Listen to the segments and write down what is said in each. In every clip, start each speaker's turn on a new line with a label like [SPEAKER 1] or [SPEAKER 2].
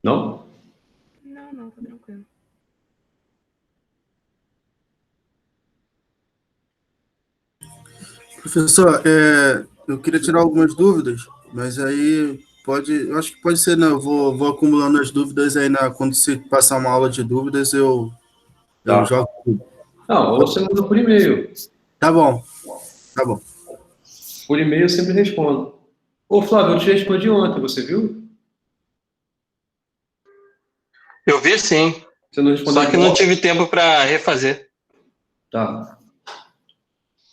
[SPEAKER 1] Não?
[SPEAKER 2] Não, tá tranquilo.
[SPEAKER 3] Professor, eu queria tirar algumas dúvidas, mas aí eu acho que pode ser, né? Eu vou acumulando as dúvidas aí, quando você passar uma aula de dúvidas, eu
[SPEAKER 1] Tá.
[SPEAKER 3] jogo tudo.
[SPEAKER 1] Não, ou você manda por e-mail.
[SPEAKER 3] Tá bom, tá bom.
[SPEAKER 1] Por e-mail eu sempre respondo. Ô, Flávio, eu te respondi ontem, você viu?
[SPEAKER 4] Eu vi sim.
[SPEAKER 1] Você não respondeu
[SPEAKER 4] Só
[SPEAKER 1] de
[SPEAKER 4] que não
[SPEAKER 1] volta?
[SPEAKER 4] tive tempo para refazer.
[SPEAKER 1] Tá.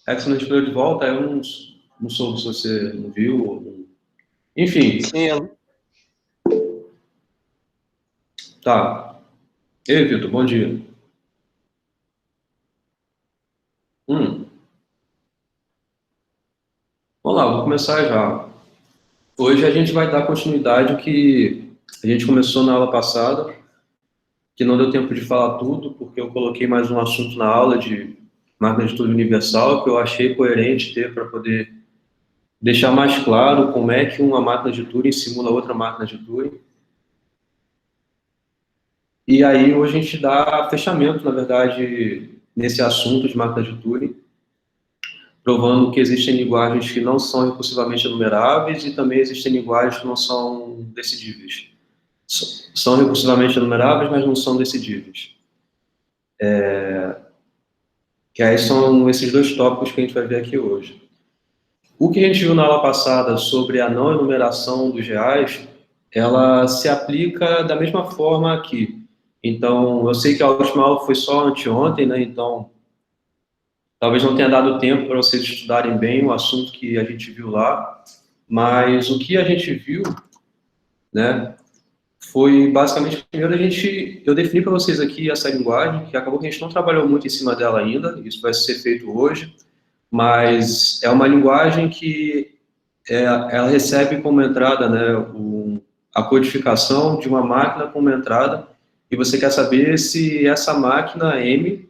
[SPEAKER 1] É que você não respondeu de volta, aí eu não soube se você não viu ou não... Enfim.
[SPEAKER 4] Sim.
[SPEAKER 1] Tá. Ei, Vitor, bom dia. Vamos lá, vou começar já. Hoje a gente vai dar continuidade ao que a gente começou na aula passada, que não deu tempo de falar tudo, porque eu coloquei mais um assunto na aula de máquina de Turing universal, que eu achei coerente ter para poder deixar mais claro como é que uma máquina de Turing simula outra máquina de Turing. E aí hoje a gente dá fechamento, na verdade, nesse assunto de máquina de Turing, provando que existem linguagens que não são recursivamente enumeráveis e também existem linguagens que não são decidíveis. São recursivamente enumeráveis, mas não são decidíveis. Que aí são esses dois tópicos que a gente vai ver aqui hoje. O que a gente viu na aula passada sobre a não enumeração dos reais, ela se aplica da mesma forma aqui. Então, eu sei que a última aula foi só anteontem, né? Então, talvez não tenha dado tempo para vocês estudarem bem o assunto que a gente viu lá, mas o que a gente viu, né, foi basicamente, primeiro eu defini para vocês aqui essa linguagem, que acabou que a gente não trabalhou muito em cima dela ainda, isso vai ser feito hoje, mas é uma linguagem que ela recebe como entrada, né, a codificação de uma máquina como entrada, e você quer saber se essa máquina M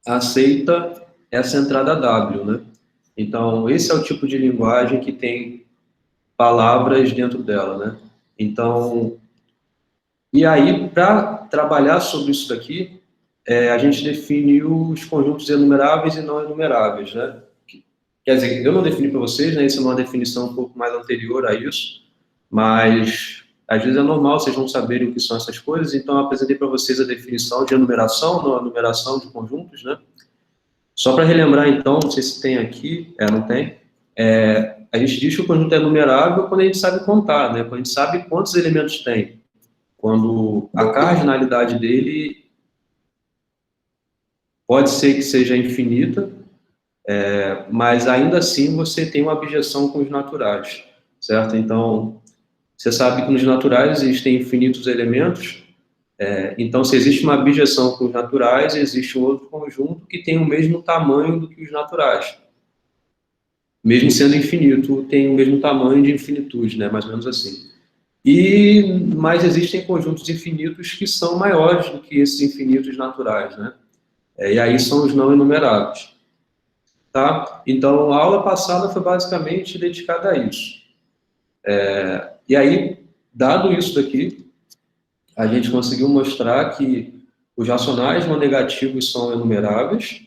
[SPEAKER 1] aceita essa entrada W, né? Então, esse é o tipo de linguagem que tem palavras dentro dela, né? Então, e aí, para trabalhar sobre isso daqui, a gente definiu os conjuntos enumeráveis e não enumeráveis, né? Quer dizer, eu não defini para vocês, né? Isso é uma definição um pouco mais anterior a isso, mas às vezes é normal vocês não saberem o que são essas coisas, então eu apresentei para vocês a definição de enumeração, não enumeração de conjuntos, né? Só para relembrar, então, não sei se tem aqui, não tem, a gente diz que o conjunto é numerável quando a gente sabe contar, né? Quando a gente sabe quantos elementos tem. Quando a cardinalidade dele pode ser que seja infinita, mas ainda assim você tem uma abjeção com os naturais, certo? Então, você sabe que nos naturais existem infinitos elementos, então se existe uma abjeção com os naturais, existe um outro conjunto que tem o mesmo tamanho do que os naturais. Mesmo sendo infinito, tem o mesmo tamanho de infinitude, né? Mais ou menos assim. Mas existem conjuntos infinitos que são maiores do que esses infinitos naturais, né? E aí são os não enumeráveis. Tá? Então, a aula passada foi basicamente dedicada a isso. E aí, dado isso daqui, a gente conseguiu mostrar que os racionais não negativos são enumeráveis.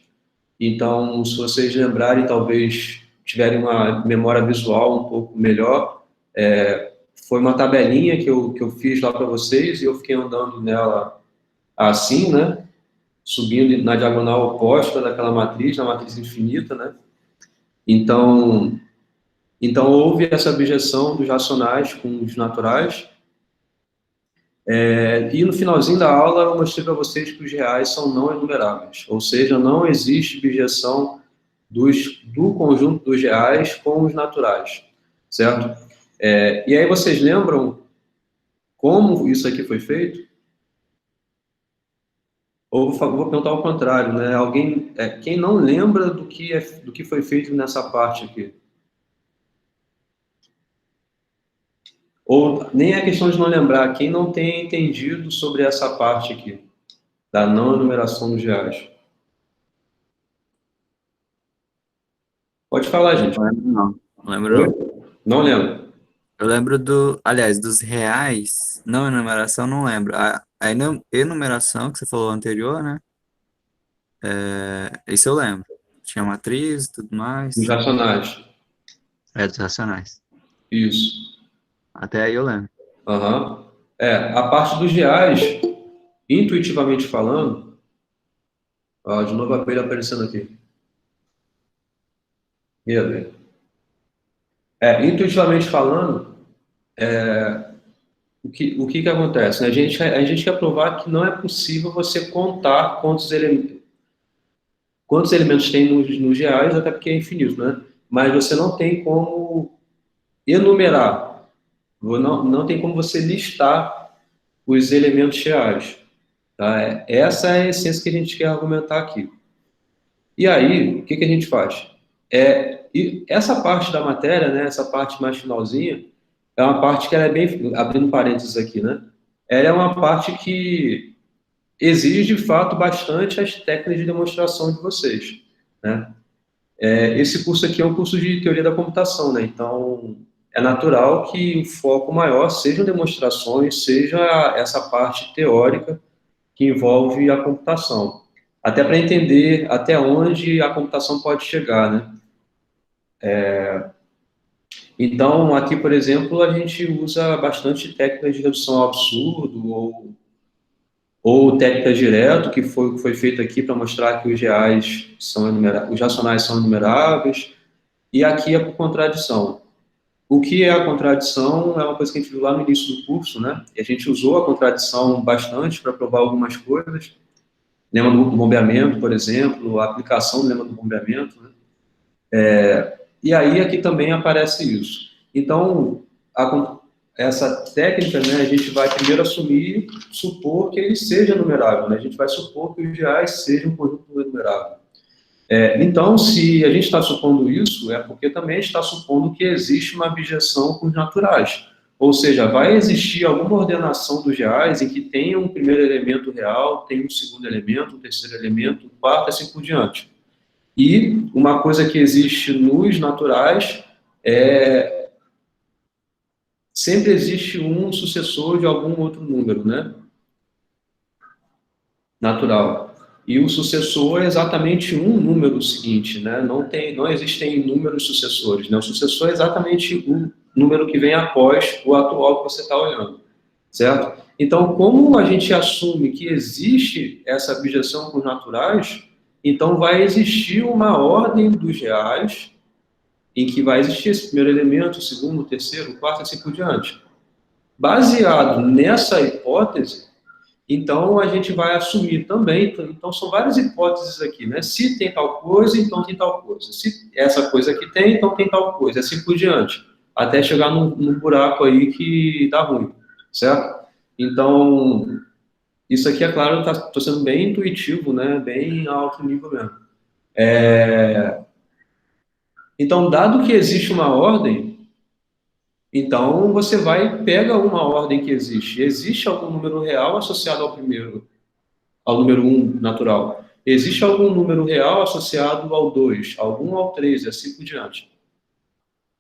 [SPEAKER 1] Então, se vocês lembrarem, talvez tiverem uma memória visual um pouco melhor, foi uma tabelinha que eu fiz lá para vocês e eu fiquei andando nela assim, né? Subindo na diagonal oposta daquela matriz, na matriz infinita, né? Então houve essa abjeção dos racionais com os naturais. E no finalzinho da aula eu mostrei para vocês que os reais são não enumeráveis, ou seja, não existe abjeção do conjunto dos reais com os naturais, certo? E aí vocês lembram como isso aqui foi feito? Ou vou perguntar ao contrário, né? Quem não lembra do que foi feito nessa parte aqui? Ou nem é questão de não lembrar, quem não tem entendido sobre essa parte aqui, da não enumeração dos reais? Pode falar, gente.
[SPEAKER 5] Não lembro não. Não lembro não.
[SPEAKER 1] Não lembro.
[SPEAKER 5] Eu lembro aliás, dos reais, não enumeração, não lembro. A enumeração que você falou anterior, né? Isso eu lembro. Tinha matriz e tudo
[SPEAKER 1] Os
[SPEAKER 5] mais.
[SPEAKER 1] racionais.
[SPEAKER 5] Dos racionais.
[SPEAKER 1] Isso.
[SPEAKER 5] Até aí eu lembro.
[SPEAKER 1] Aham. A parte dos reais, intuitivamente falando, ó, de novo a abelha aparecendo aqui. E a abelha? Intuitivamente falando, o que acontece, né? A gente quer provar que não é possível você contar quantos elementos tem nos reais, até porque é infinito, né? Mas você não tem como enumerar, não tem como você listar os elementos reais. Tá? Essa é a essência que a gente quer argumentar aqui. E aí, o que a gente faz? E essa parte da matéria, né, essa parte mais finalzinha, é uma parte que ela é bem, abrindo parênteses aqui, né? Ela é uma parte que exige, de fato, bastante as técnicas de demonstração de vocês, né? Esse curso aqui é um curso de teoria da computação, né? Então, é natural que o foco maior sejam demonstrações, seja essa parte teórica que envolve a computação. Até para entender até onde a computação pode chegar, né? Então, aqui, por exemplo, a gente usa bastante técnicas de redução ao absurdo ou técnicas direto, que foi o que foi feito aqui para mostrar que os reais os racionais são enumeráveis, e aqui é por contradição. O que é a contradição é uma coisa que a gente viu lá no início do curso, né? E a gente usou a contradição bastante para provar algumas coisas. Lema do bombeamento, por exemplo, a aplicação do lema do bombeamento, né? E aí aqui também aparece isso. Então, essa técnica, né, a gente vai primeiro supor que ele seja numerável, né? A gente vai supor que os reais sejam um conjunto numerável. Então, se a gente está supondo isso, é porque também está supondo que existe uma abjeção com os naturais. Ou seja, vai existir alguma ordenação dos reais em que tem um primeiro elemento real, tem um segundo elemento, um terceiro elemento, um quarto, assim por diante. E uma coisa que existe nos naturais sempre existe um sucessor de algum outro número, né? Natural. E o sucessor é exatamente um número seguinte, né? Não existem números sucessores, né? O sucessor é exatamente o número que vem após o atual que você está olhando, certo? Então, como a gente assume que existe essa abjeção com os naturais, então vai existir uma ordem dos reais em que vai existir esse primeiro elemento, o segundo, o terceiro, o quarto, assim por diante. Baseado nessa hipótese, então a gente vai assumir também, então são várias hipóteses aqui, né? Se tem tal coisa, então tem tal coisa. Se essa coisa aqui tem, então tem tal coisa, assim por diante. Até chegar num buraco aí que dá ruim, certo? Então, isso aqui, é claro, estou sendo bem intuitivo, né? Bem alto nível mesmo. Então, dado que existe uma ordem, então você pega uma ordem que existe. Existe algum número real associado ao número 1 natural. Existe algum número real associado ao 2, algum ao 3, e assim por diante.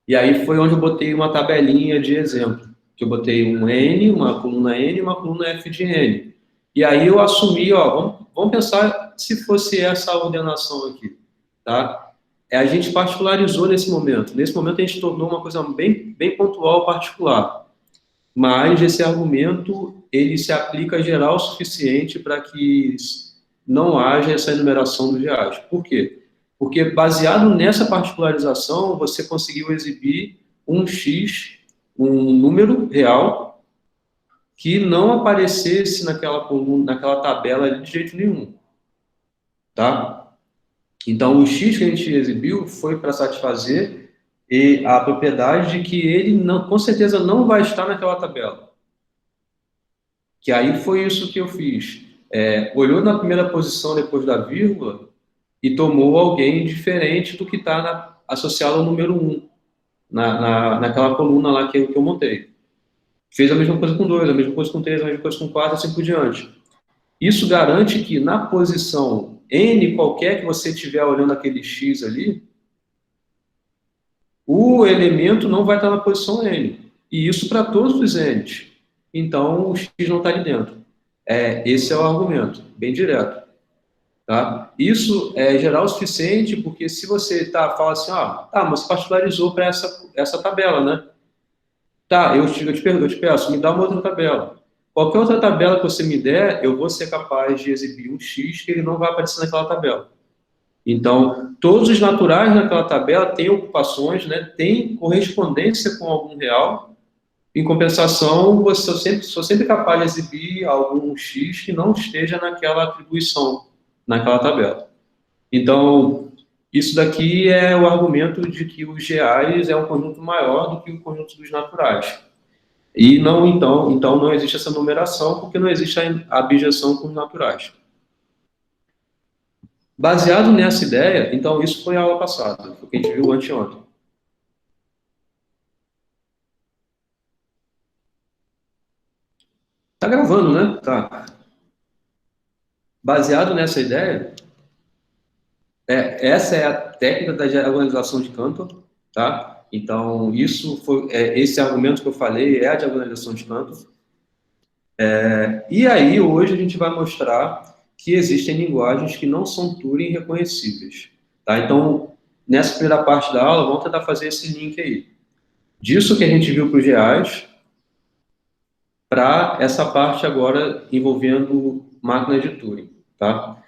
[SPEAKER 1] E aí foi onde eu botei uma tabelinha de exemplo, que eu botei um N, uma coluna N e uma coluna F de N. E aí eu assumi, ó, vamos pensar se fosse essa ordenação aqui, tá? A gente particularizou nesse momento. Nesse momento a gente tornou uma coisa bem, bem pontual, particular. Mas esse argumento, ele se aplica geral o suficiente para que não haja essa enumeração dos reais. Por quê? Porque baseado nessa particularização, você conseguiu exibir um X, um número real, que não aparecesse naquela coluna, naquela tabela ali de jeito nenhum. Tá? Então, o X que a gente exibiu foi para satisfazer a propriedade de que ele, não, com certeza, não vai estar naquela tabela. Que aí foi isso que eu fiz. Olhou na primeira posição depois da vírgula e tomou alguém diferente do que está associado ao número 1, naquela coluna lá que eu montei. Fez a mesma coisa com 2, a mesma coisa com 3, a mesma coisa com 4, assim por diante. Isso garante que na posição N qualquer que você estiver olhando aquele X ali, o elemento não vai estar na posição N. E isso para todos os N's. Então, o X não está ali dentro. Esse é o argumento, bem direto. Tá? Isso é geral o suficiente, porque se você fala assim, mas você particularizou para essa tabela, né? Tá, eu te peço, me dá uma outra tabela. Qualquer outra tabela que você me der, eu vou ser capaz de exibir um X que ele não vai aparecer naquela tabela. Então, todos os naturais naquela tabela têm ocupações, né? Têm correspondência com algum real. Em compensação, sou sempre capaz de exibir algum X que não esteja naquela atribuição, naquela tabela. Então, isso daqui é o argumento de que os reais é um conjunto maior do que o conjunto dos naturais. E não, então não existe essa numeração, porque não existe a abjeção com os naturais. Baseado nessa ideia, então isso foi a aula passada, foi o que a gente viu anteontem. Tá gravando, né? Tá. Baseado nessa ideia, essa é a técnica da diagonalização de Cantor, tá? Então, isso foi, esse argumento que eu falei é a diagonalização de Cantor. E aí, hoje, a gente vai mostrar que existem linguagens que não são Turing reconhecíveis, tá? Então, nessa primeira parte da aula, vamos tentar fazer esse link aí. Disso que a gente viu para os reais, para essa parte agora envolvendo máquinas de Turing, tá?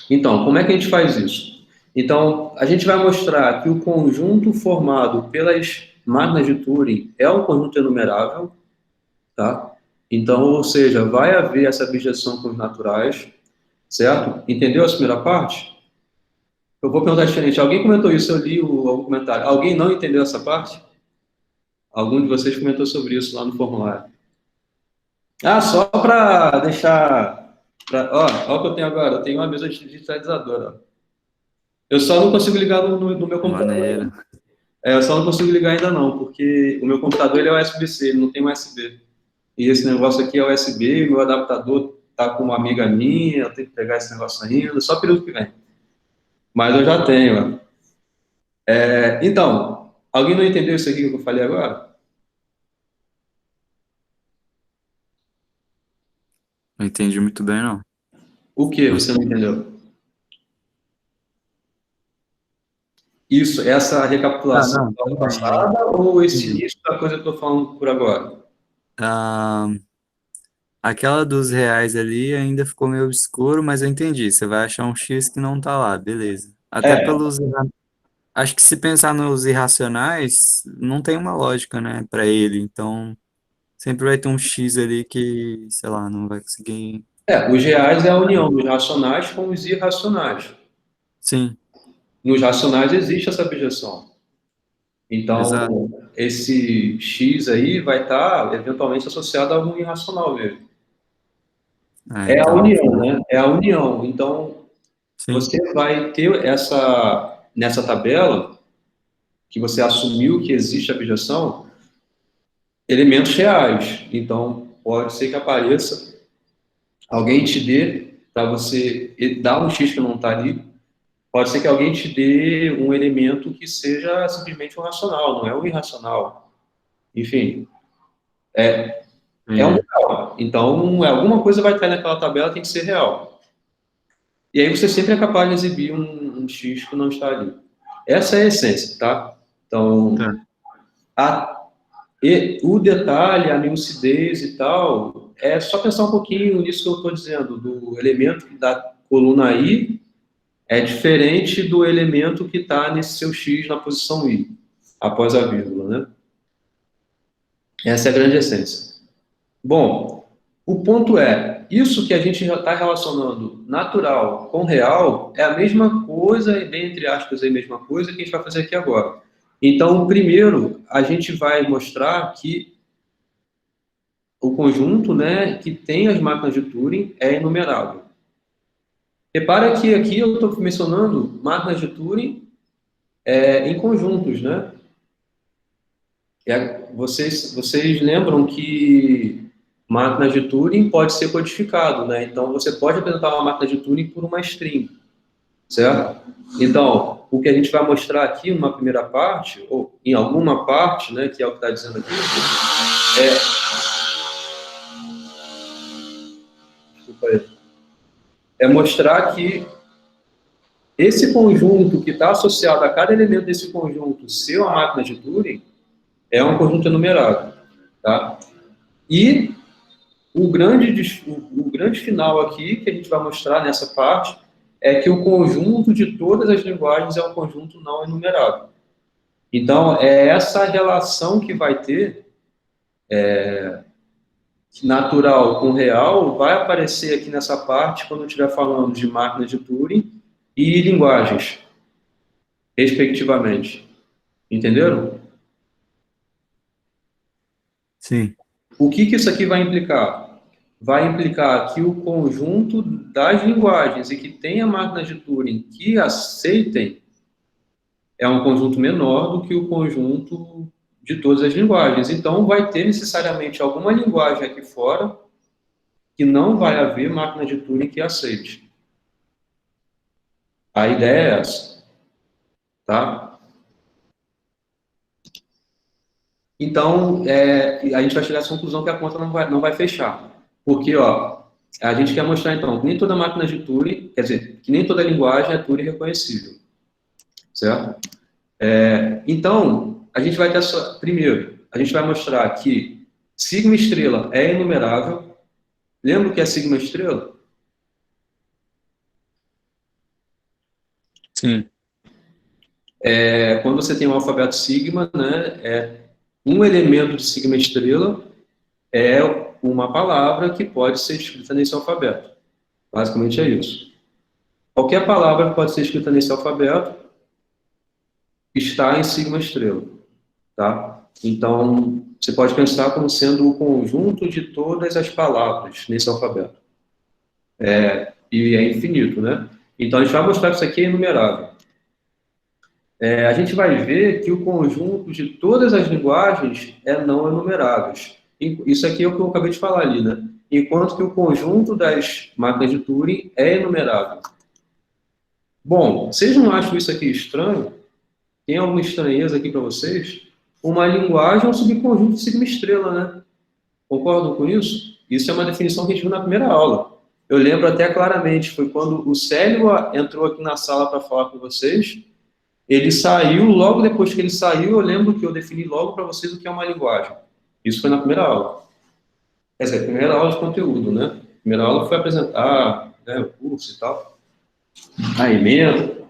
[SPEAKER 1] Então, como é que a gente faz isso? Então, a gente vai mostrar que o conjunto formado pelas máquinas de Turing é um conjunto enumerável, tá? Então, ou seja, vai haver essa abjeção com os naturais, certo? Entendeu essa primeira parte? Eu vou perguntar diferente. Alguém comentou isso? Eu li o comentário. Alguém não entendeu essa parte? Algum de vocês comentou sobre isso lá no formulário. Só para deixar... Ó o que eu tenho agora. Eu tenho uma mesa digitalizadora. Eu só não consigo ligar no meu computador.
[SPEAKER 5] Maneiro.
[SPEAKER 1] Eu só não consigo ligar ainda não, porque o meu computador ele é USB-C, ele não tem USB. E esse negócio aqui é USB, meu adaptador tá com uma amiga minha, eu tenho que pegar esse negócio ainda, só período que vem. Mas eu já tenho. Então, alguém não entendeu isso aqui que eu falei agora?
[SPEAKER 5] Não entendi muito bem, não.
[SPEAKER 1] O que você não entendeu? Isso, essa recapitulação da aula passada ou esse início da coisa que eu estou falando por agora?
[SPEAKER 5] Aquela dos reais ali ainda ficou meio obscuro, mas eu entendi. Você vai achar um X que não tá lá, beleza. Até pelos... Acho que se pensar nos irracionais, não tem uma lógica, né, para ele. Então, sempre vai ter um X ali que, sei lá, não vai conseguir...
[SPEAKER 1] Os reais é a união dos racionais com os irracionais.
[SPEAKER 5] Sim,
[SPEAKER 1] Nos racionais existe essa abjeção. Então,
[SPEAKER 5] exato.
[SPEAKER 1] esse X aí vai estar eventualmente associado a algum irracional mesmo. É a
[SPEAKER 5] Então,
[SPEAKER 1] união, né? É a união. Então,
[SPEAKER 5] sim,
[SPEAKER 1] você vai ter nessa tabela, que você assumiu que existe abjeção, elementos reais. Então, pode ser que apareça, alguém te dê, para você dar um X que não está ali, pode ser que alguém te dê um elemento que seja simplesmente um racional, não é um irracional. Enfim, é um real. Então, alguma coisa vai estar naquela tabela, tem que ser real. E aí você sempre é capaz de exibir um X que não está ali. Essa é a essência, tá? Então, o detalhe, a lucidez e tal, é só pensar um pouquinho nisso que eu estou dizendo, do elemento da coluna I é diferente do elemento que está nesse seu X na posição I, após a vírgula, né? Essa é a grande essência. Bom, o ponto é, isso que a gente já está relacionando natural com real é a mesma coisa, bem entre aspas, é a mesma coisa que a gente vai fazer aqui agora. Então, primeiro, a gente vai mostrar que o conjunto, né, que tem as máquinas de Turing é enumerável. Repara que aqui eu estou mencionando máquinas de Turing em conjuntos, né? Vocês lembram que máquinas de Turing pode ser codificado, né? Então, você pode apresentar uma máquina de Turing por uma string, certo? Então, o que a gente vai mostrar aqui numa primeira parte, ou em alguma parte, né, que é o que está dizendo aqui, desculpa aí, é mostrar que esse conjunto que está associado a cada elemento desse conjunto ser uma máquina de Turing é um conjunto enumerável, tá? E o grande final aqui, que a gente vai mostrar nessa parte, é que o conjunto de todas as linguagens é um conjunto não enumerável. Então, é essa relação que vai ter, natural com real, vai aparecer aqui nessa parte quando eu estiver falando de máquinas de Turing e linguagens, respectivamente. Entenderam?
[SPEAKER 5] Sim.
[SPEAKER 1] O que isso aqui vai implicar? Vai implicar que o conjunto das linguagens e que tenha máquinas de Turing que aceitem é um conjunto menor do que o conjunto de todas as linguagens. Então, vai ter necessariamente alguma linguagem aqui fora que não vai haver máquina de Turing que aceite. A ideia é essa, tá? Então, a gente vai chegar a essa conclusão que a conta não vai fechar. Porque, ó, a gente quer mostrar, então, que nem toda máquina de Turing, quer dizer, que nem toda linguagem é Turing reconhecível. Certo? Então, a gente vai ter, primeiro, a gente vai mostrar que sigma estrela é enumerável. Lembra o que é sigma estrela?
[SPEAKER 5] Sim.
[SPEAKER 1] Quando você tem um alfabeto sigma, né, um elemento de sigma estrela é uma palavra que pode ser escrita nesse alfabeto. Basicamente é isso. Qualquer palavra que pode ser escrita nesse alfabeto está em sigma estrela, tá? Então, você pode pensar como sendo o conjunto de todas as palavras nesse alfabeto. E é infinito, né? Então, a gente vai mostrar que isso aqui é enumerável. A gente vai ver que o conjunto de todas as linguagens é não enumeráveis. Isso aqui é o que eu acabei de falar ali, né? Enquanto que o conjunto das máquinas de Turing é enumerável. Bom, vocês não acham isso aqui estranho? Tem alguma estranheza aqui para vocês? Uma linguagem é um subconjunto de sigma estrela, né? Concordam com isso? Isso é uma definição que a gente viu na primeira aula. Eu lembro até claramente, foi quando o Célio entrou aqui na sala para falar com vocês. Ele saiu, logo depois que ele saiu, eu lembro que eu defini logo para vocês o que é uma linguagem. Isso foi na primeira aula. Quer dizer, primeira aula de conteúdo, né? Primeira aula foi apresentar, né, o curso e tal. A emenda.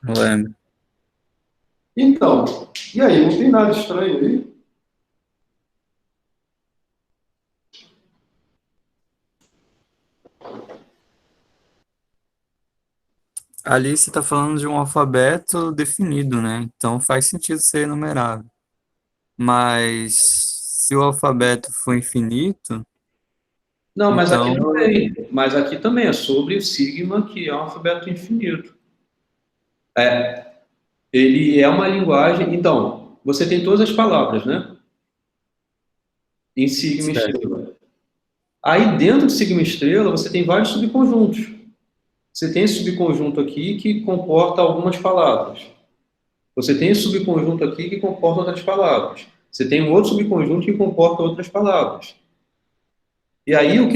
[SPEAKER 5] Eu lembro.
[SPEAKER 1] Então, e aí, não tem nada estranho aí?
[SPEAKER 5] Ali você está falando de um alfabeto definido, né? Então faz sentido ser enumerável. Mas se o alfabeto for infinito,
[SPEAKER 1] Não, mas aqui
[SPEAKER 5] então
[SPEAKER 1] também. Mas aqui também é sobre o sigma, que é um alfabeto infinito. Ele é uma linguagem. Então, você tem todas as palavras, né? Em sigma
[SPEAKER 5] certo.
[SPEAKER 1] estrela. Aí, dentro de sigma estrela, você tem vários subconjuntos. Você tem esse subconjunto aqui que comporta algumas palavras. Você tem esse subconjunto aqui que comporta outras palavras. Você tem um outro subconjunto que comporta outras palavras. E aí, o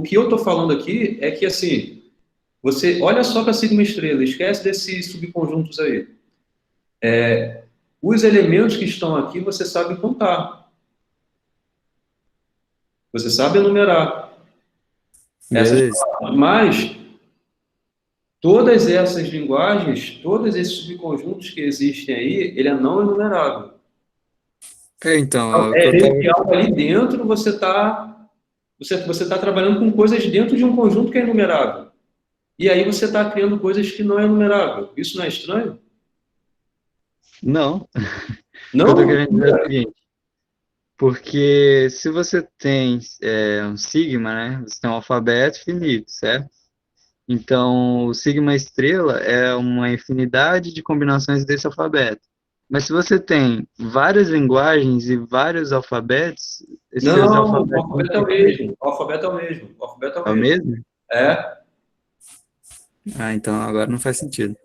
[SPEAKER 1] que eu estou falando aqui é que, assim, você olha só para sigma estrela, esquece desses subconjuntos aí. Os elementos que estão aqui, você sabe contar. Você sabe enumerar.
[SPEAKER 5] Beleza.
[SPEAKER 1] Mas todas essas linguagens, todos esses subconjuntos que existem aí, ele é não enumerável.
[SPEAKER 5] Então,
[SPEAKER 1] É ver que algo ali dentro você tá trabalhando com coisas dentro de um conjunto que é enumerável. E aí você está criando coisas que não é enumerável. Isso não é estranho?
[SPEAKER 6] Não.
[SPEAKER 1] Não?
[SPEAKER 6] Eu tô querendo dizer o seguinte, porque se você tem um sigma, né? Você tem um alfabeto finito, certo? Então, o sigma estrela é uma infinidade de combinações desse alfabeto. Mas se você tem várias linguagens e vários alfabetos, esses
[SPEAKER 1] Não,
[SPEAKER 6] alfabetos
[SPEAKER 1] o alfabeto é o mesmo. O alfabeto é o mesmo. O alfabeto é o
[SPEAKER 6] é o
[SPEAKER 1] mesmo.
[SPEAKER 6] mesmo?
[SPEAKER 1] É.
[SPEAKER 5] Ah, então agora não faz sentido.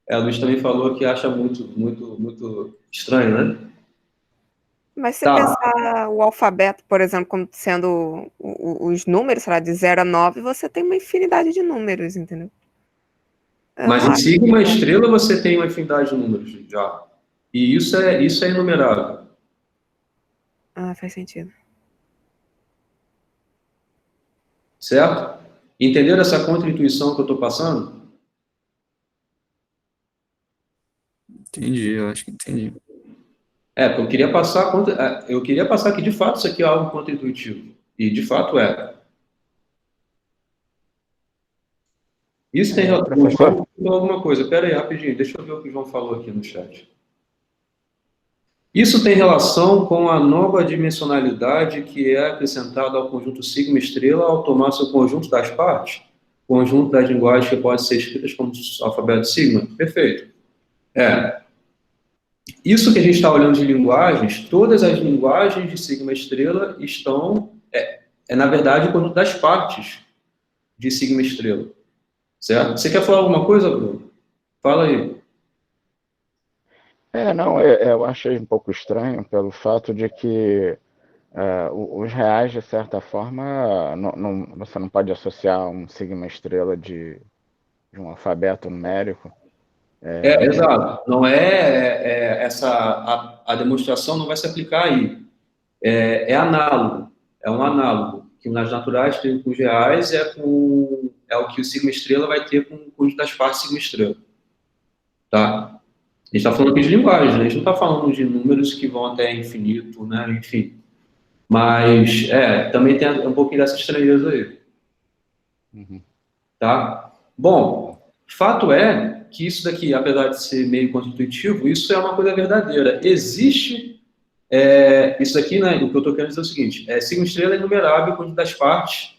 [SPEAKER 1] A Luiz também falou que acha muito estranho, né?
[SPEAKER 2] Mas se você
[SPEAKER 1] Tá,
[SPEAKER 2] pensar o alfabeto, por exemplo, como sendo os números, sei lá, de 0 a 9, você tem uma infinidade de números, entendeu? Eu
[SPEAKER 1] mas
[SPEAKER 2] não
[SPEAKER 1] em
[SPEAKER 2] acho.
[SPEAKER 1] sigma estrela você tem uma infinidade de números já. E isso é inumerável,
[SPEAKER 2] Ah, faz sentido.
[SPEAKER 1] certo? Entenderam essa contra-intuição que eu estou passando?
[SPEAKER 5] Entendi, eu acho que entendi.
[SPEAKER 1] Porque eu queria passar que de fato isso aqui é algo contra-intuitivo. E de fato é. Isso tem relação. O
[SPEAKER 4] Professor?
[SPEAKER 1] João falou alguma coisa. Pera aí, rapidinho, deixa eu ver o que o João falou aqui no chat. Isso tem relação com a nova dimensionalidade que é acrescentada ao conjunto sigma estrela ao tomar seu conjunto das partes, conjunto das linguagens que podem ser escritas como alfabeto sigma. Perfeito. Isso que a gente está olhando de linguagens, todas as linguagens de sigma estrela estão, na verdade, o conjunto das partes de sigma estrela, certo? Você quer falar alguma coisa, Bruno? Fala aí.
[SPEAKER 7] Não, eu achei um pouco estranho pelo fato de que os reais, de certa forma, você não pode associar um sigma estrela de um alfabeto numérico.
[SPEAKER 1] Exato. Não a demonstração não vai se aplicar aí. É análogo. É um análogo que nas naturais tem com os reais é o que o sigma estrela vai ter com o conjunto das partes sigma estrela, tá? A gente está falando aqui de linguagem, né? A gente não está falando de números que vão até infinito, né? Enfim. Mas, também tem um pouquinho dessa estranheza aí, tá? Bom, fato é que isso daqui, apesar de ser meio contra-intuitivo, isso é uma coisa verdadeira. Existe, isso aqui, né? O que eu estou querendo dizer é o seguinte, sigma estrela é inumerável, o conjunto das partes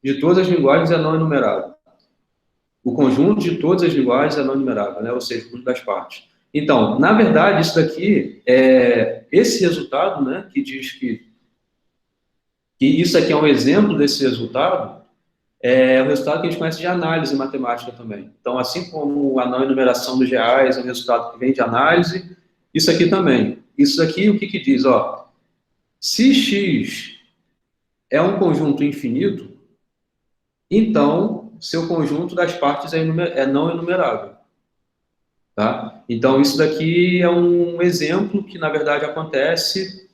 [SPEAKER 1] de todas as linguagens é não enumerável. O conjunto de todas as linguagens é não enumerável, né? Ou seja, o conjunto das partes. Então, na verdade, isso daqui, esse resultado, né, que diz que isso aqui é um exemplo desse resultado, é o resultado que a gente conhece de análise matemática também. Então, assim como a não enumeração dos reais é um resultado que vem de análise, isso aqui também. Isso aqui, o que que diz? Ó, se x é um conjunto infinito, então seu conjunto das partes é não enumerável. Tá? Então, isso daqui é um exemplo que, na verdade, acontece,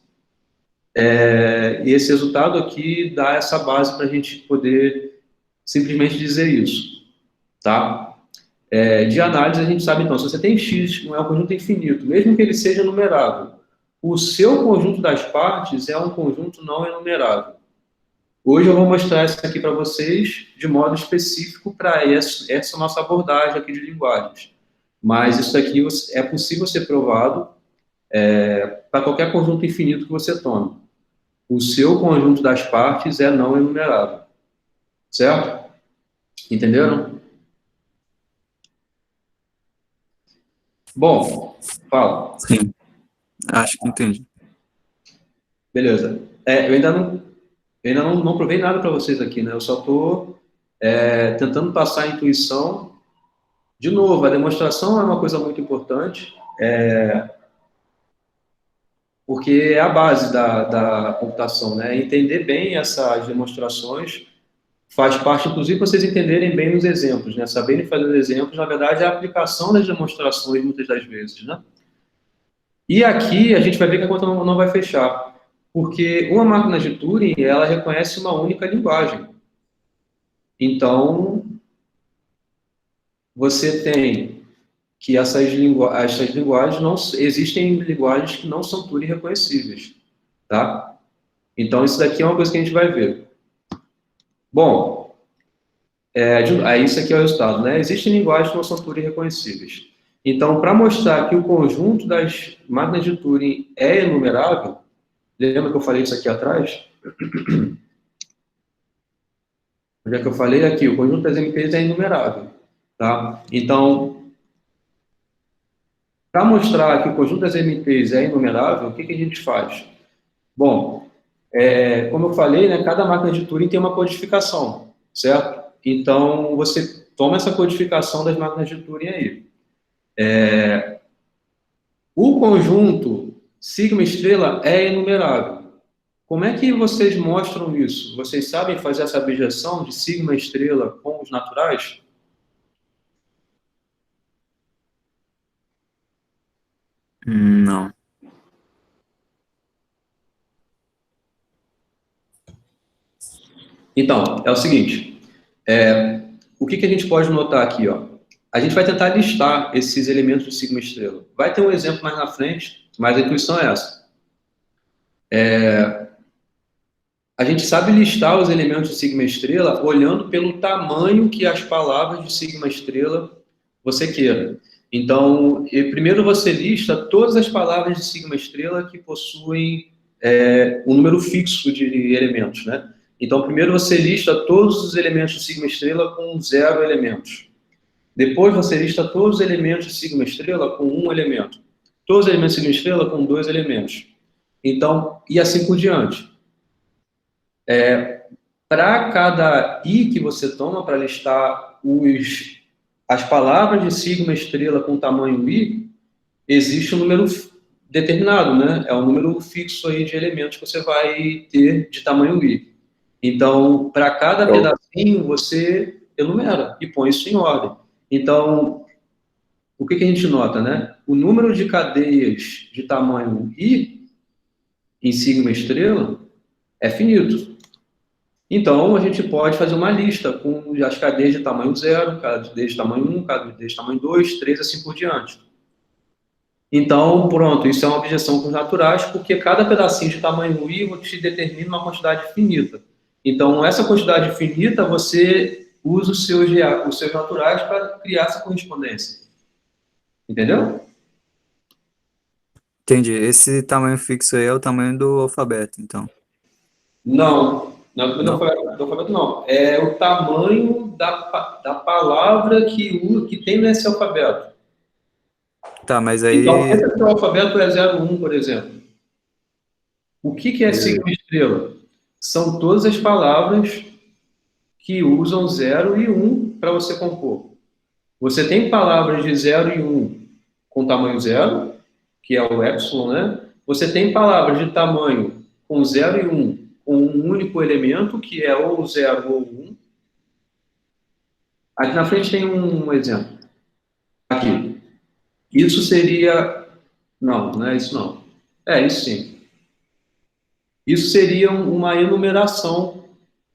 [SPEAKER 1] e esse resultado aqui dá essa base para a gente poder simplesmente dizer isso. Tá? De análise, a gente sabe, então, se você tem x, não é um conjunto infinito, mesmo que ele seja numerável, o seu conjunto das partes é um conjunto não enumerável. Hoje eu vou mostrar isso aqui para vocês de modo específico para essa nossa abordagem aqui de linguagens. Mas isso aqui é possível ser provado para qualquer conjunto infinito que você tome. O seu conjunto das partes é não enumerável. Certo? Entenderam? Bom, fala.
[SPEAKER 5] Sim, acho que entendi.
[SPEAKER 1] Beleza. Eu ainda não provei nada para vocês aqui, né? Eu só estou tentando passar a intuição. De novo, a demonstração é uma coisa muito importante, porque é a base da computação, né? Entender bem essas demonstrações faz parte, inclusive, vocês entenderem bem os exemplos, né? Saberem fazer os exemplos, na verdade, é a aplicação das demonstrações, muitas das vezes, né? E aqui a gente vai ver que a conta não vai fechar, porque uma máquina de Turing, ela reconhece uma única linguagem. Então, você tem que essas linguagens não existem linguagens que não são Turing reconhecíveis, tá? Então, isso daqui é uma coisa que a gente vai ver. Bom, isso aqui é o resultado, né? Existem linguagens que não são Turing reconhecíveis. Então, para mostrar que o conjunto das máquinas de Turing é enumerável, lembra que eu falei isso aqui atrás? Onde é que eu falei? Aqui, o conjunto das MPs é enumerável, tá? Então, para mostrar que o conjunto das MPs é enumerável, o que a gente faz? Bom, como eu falei, né, cada máquina de Turing tem uma codificação, certo? Então, você toma essa codificação das máquinas de Turing aí. O conjunto sigma estrela é enumerável. Como é que vocês mostram isso? Vocês sabem fazer essa abjeção de sigma estrela com os naturais?
[SPEAKER 5] Não.
[SPEAKER 1] Então, é o seguinte, o que a gente pode notar aqui, ó? A gente vai tentar listar esses elementos de sigma estrela. Vai ter um exemplo mais na frente, mas a intuição é essa. A gente sabe listar os elementos de sigma estrela olhando pelo tamanho que as palavras de sigma estrela você queira. Então, primeiro você lista todas as palavras de sigma estrela que possuem um número fixo de elementos, né? Então, primeiro você lista todos os elementos de sigma estrela com 0 elementos. Depois você lista todos os elementos de sigma estrela com 1 elemento. Todos os elementos de sigma estrela com 2 elementos. Então, e assim por diante. Para cada i que você toma para listar as palavras de sigma estrela com tamanho i, existe um número determinado, né? É um número fixo aí de elementos que você vai ter de tamanho i. Então, para cada pedacinho, você enumera e põe isso em ordem. Então, o que a gente nota, né? O número de cadeias de tamanho i em sigma estrela é finito. Então, a gente pode fazer uma lista com as cadeias de tamanho 0, cadeia de tamanho 1, cadeia de tamanho 2, 3, assim por diante. Então, pronto, isso é uma objeção com os naturais, porque cada pedacinho de tamanho i te determina uma quantidade finita. Então, essa quantidade finita, você usa os seus naturais para criar essa correspondência. Entendeu?
[SPEAKER 5] Entendi. Esse tamanho fixo aí é o tamanho do alfabeto, então.
[SPEAKER 1] Não, do alfabeto não. É o tamanho da palavra que tem nesse alfabeto.
[SPEAKER 5] Tá, mas aí...
[SPEAKER 1] Então, esse alfabeto é 0, 1, por exemplo. O que é sigma estrela? São todas as palavras que usam 0 e 1 para você compor. Você tem palavras de 0 e 1 com tamanho 0, que é o epsilon, né? Você tem palavras de tamanho com 0 e 1 com um único elemento, que é ou 0 ou 1. Aqui na frente tem um exemplo. Aqui. Isso seria... Não é isso não. Isso sim. Isso seria uma enumeração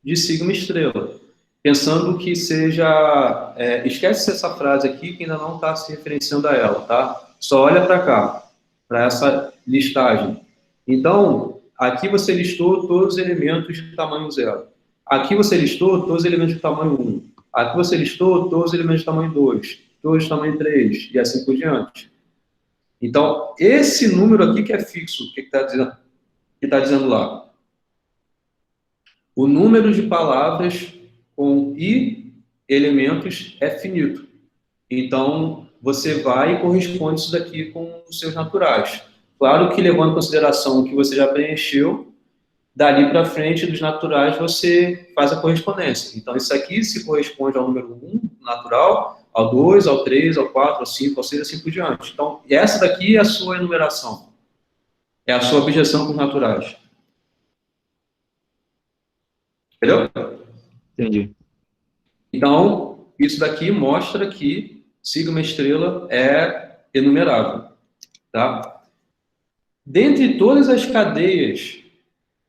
[SPEAKER 1] de sigma estrela. Pensando que seja... esquece essa frase aqui, que ainda não está se referenciando a ela, tá? Só olha para cá, para essa listagem. Então, aqui você listou todos os elementos de tamanho 0. Aqui você listou todos os elementos de tamanho 1. Aqui você listou todos os elementos de tamanho 2, todos de tamanho 3, e assim por diante. Então, esse número aqui que é fixo, o que está dizendo lá? O número de palavras com i elementos é finito. Então, você vai e corresponde isso daqui com os seus naturais. Claro que, levando em consideração o que você já preencheu, dali para frente, dos naturais, você faz a correspondência. Então, isso aqui se corresponde ao número 1, natural, ao 2, ao 3, ao 4, ao 5, ao 6, assim por diante. Então, essa daqui é a sua enumeração. É a sua objeção com os naturais. Entendeu?
[SPEAKER 6] Entendi.
[SPEAKER 1] Então, isso daqui mostra que sigma estrela é enumerável. Tá? Dentre todas as cadeias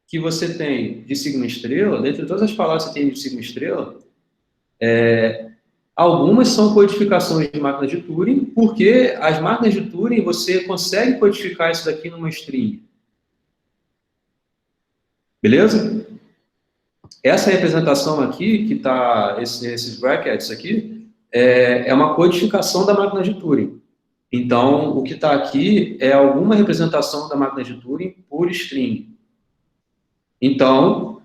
[SPEAKER 1] que você tem de sigma estrela, dentre todas as palavras que você tem de sigma estrela, algumas são codificações de máquinas de Turing, porque as máquinas de Turing você consegue codificar isso daqui numa string. Beleza? Essa representação aqui, que está, esses brackets aqui, é uma codificação da máquina de Turing. Então, o que está aqui é alguma representação da máquina de Turing por string. Então,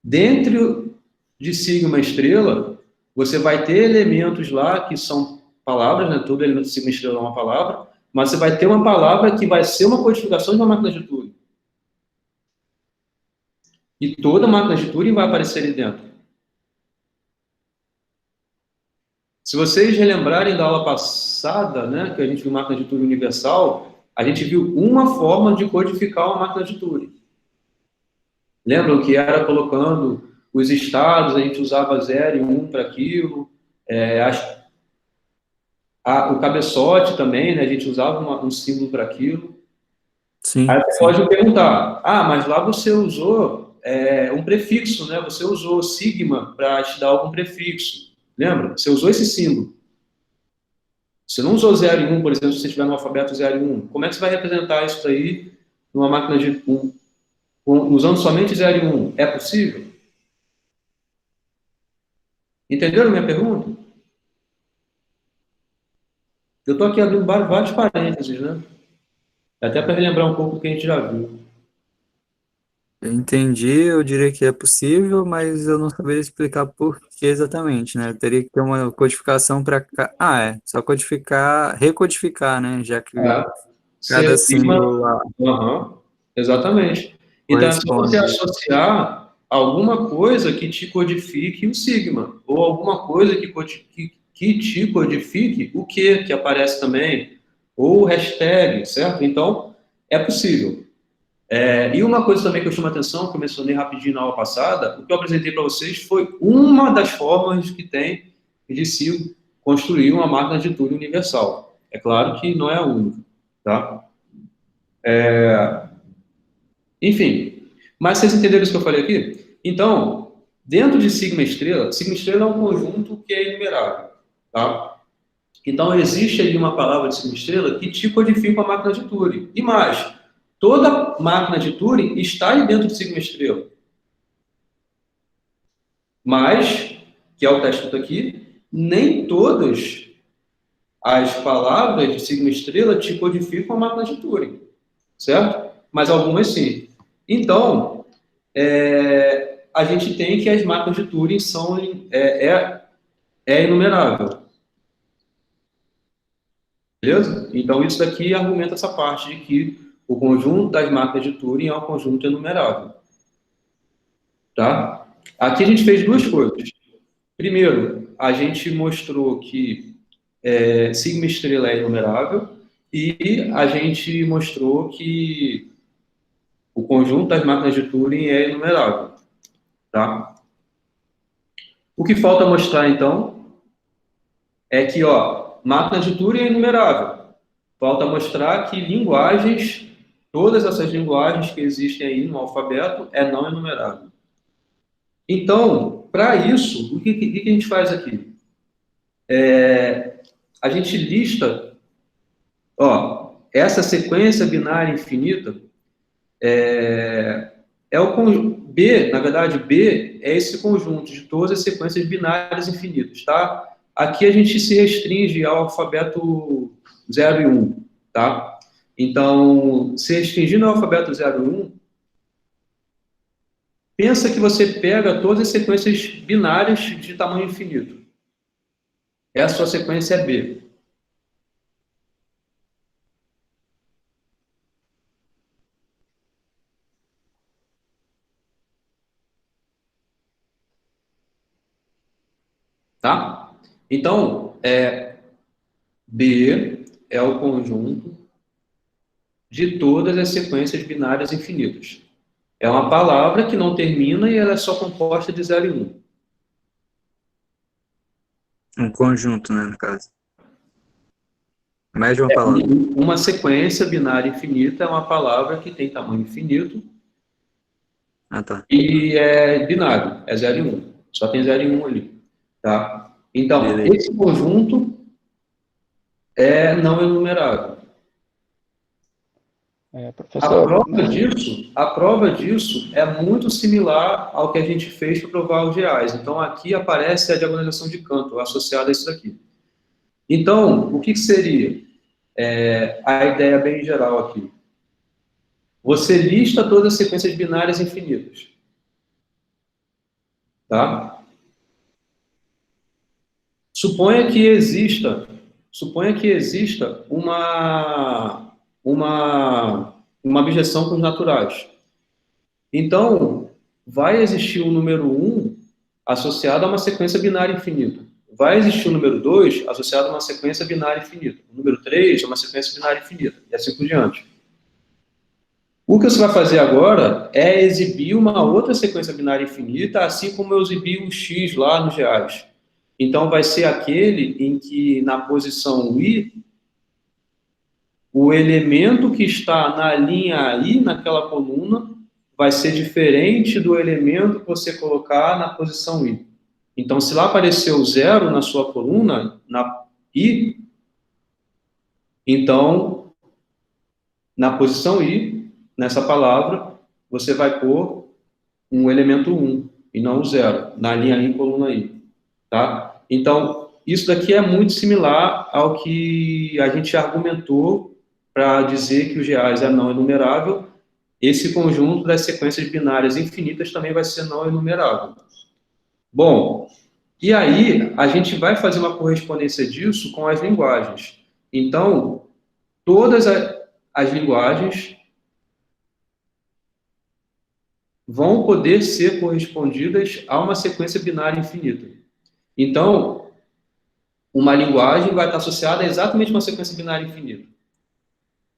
[SPEAKER 1] dentro de sigma estrela, você vai ter elementos lá que são palavras, né? Todo elemento de sigma estrela é uma palavra, mas você vai ter uma palavra que vai ser uma codificação de uma máquina de Turing. E toda máquina de Turing vai aparecer ali dentro. Se vocês relembrarem da aula passada, né, que a gente viu máquina de Turing universal, a gente viu uma forma de codificar uma máquina de Turing. Lembram que era colocando os estados, a gente usava 0 e 1 para aquilo, o cabeçote também, né, a gente usava um símbolo para aquilo.
[SPEAKER 5] Sim,
[SPEAKER 1] Aí você
[SPEAKER 5] sim.
[SPEAKER 1] pode perguntar, mas lá você usou um prefixo, né? Você usou sigma para te dar algum prefixo. Lembra? Você usou esse símbolo. Você não usou 0 e 1, por exemplo, se você estiver no alfabeto 0 e 1. Como é que você vai representar isso aí numa máquina de usando somente 0 e 1? É possível? Entenderam a minha pergunta? Eu estou aqui abrindo vários parênteses, né? Até para relembrar um pouco do que a gente já viu.
[SPEAKER 5] Eu entendi, eu diria que é possível, mas eu não saberia explicar por que exatamente, né? Eu teria que ter uma codificação para... só codificar, recodificar, né? Já que cada símbolo lá
[SPEAKER 1] Exatamente. Então, é só você
[SPEAKER 5] corresponde.
[SPEAKER 1] associar alguma coisa que te codifique o sigma, ou alguma coisa que te codifique o que aparece também, ou o hashtag, certo? Então, é possível. E uma coisa também que eu chamo a atenção, que eu mencionei rapidinho na aula passada, o que eu apresentei para vocês foi uma das formas que tem de se construir uma máquina de Turing universal. É claro que não é a única, tá? Enfim, mas vocês entenderam isso que eu falei aqui? Então, dentro de sigma estrela é um conjunto que é enumerável, tá? Então, existe ali uma palavra de sigma estrela que te codifica a máquina de Turing. E mais, toda máquina de Turing está aí dentro de sigma estrela. Mas, que é o que está escrito aqui, nem todas as palavras de sigma estrela te codificam a máquina de Turing, certo? Mas algumas sim. Então, a gente tem que as máquinas de Turing são inumerável. Beleza? Então, isso daqui argumenta essa parte de que o conjunto das máquinas de Turing é um conjunto enumerável. Tá? Aqui a gente fez duas coisas. Primeiro, a gente mostrou que sigma estrela é enumerável e a gente mostrou que o conjunto das máquinas de Turing é enumerável. Tá? O que falta mostrar, então, é que, máquina de Turing é enumerável. Falta mostrar que linguagens, todas essas linguagens que existem aí no alfabeto, é não enumerável. Então, para isso, o que a gente faz aqui? A gente lista, essa sequência binária infinita o conjunto B, na verdade, B é esse conjunto de todas as sequências binárias infinitas, tá? Aqui a gente se restringe ao alfabeto 0 e 1, tá? Então, se restringindo ao alfabeto 0 e 1, pensa que você pega todas as sequências binárias de tamanho infinito. Essa sua sequência é B. Tá? Então, B é o conjunto de todas as sequências binárias infinitas. É uma palavra que não termina e ela é só composta de 0 e 1.
[SPEAKER 5] Um conjunto, né, no caso. Mais de uma palavra.
[SPEAKER 1] Uma sequência binária infinita é uma palavra que tem tamanho infinito.
[SPEAKER 5] Tá.
[SPEAKER 1] E é binário, é 0 e 1. Só tem 0 e 1 ali. Tá? Então,
[SPEAKER 5] Beleza.
[SPEAKER 1] esse conjunto é não enumerável.
[SPEAKER 7] Professor,
[SPEAKER 1] A prova disso é muito similar ao que a gente fez para provar os reais. Então, aqui aparece a diagonalização de Cantor associada a isso daqui. Então, o que seria? A ideia bem geral aqui. Você lista todas as sequências binárias infinitas. Tá? Suponha que exista uma objeção com os naturais. Então, vai existir um número 1 associado a uma sequência binária infinita. vai existir o número 2 associado a uma sequência binária infinita. O número 3 é uma sequência binária infinita, e assim por diante. O que você vai fazer agora é exibir uma outra sequência binária infinita, assim como eu exibi o x lá nos reais. Então, vai ser aquele em que, na posição i, o elemento que está na linha i, naquela coluna, vai ser diferente do elemento que você colocar na posição i. Então, se lá apareceu 0 na sua coluna, na i, então, na posição i, nessa palavra, você vai pôr um elemento 1, e não o 0, na linha i, coluna i. Tá? Então, isso daqui é muito similar ao que a gente argumentou para dizer que os reais é não enumerável. Esse conjunto das sequências binárias infinitas também vai ser não enumerável. Bom, e aí a gente vai fazer uma correspondência disso com as linguagens. Então, todas as linguagens vão poder ser correspondidas a uma sequência binária infinita. Então, uma linguagem vai estar associada a exatamente uma sequência binária infinita.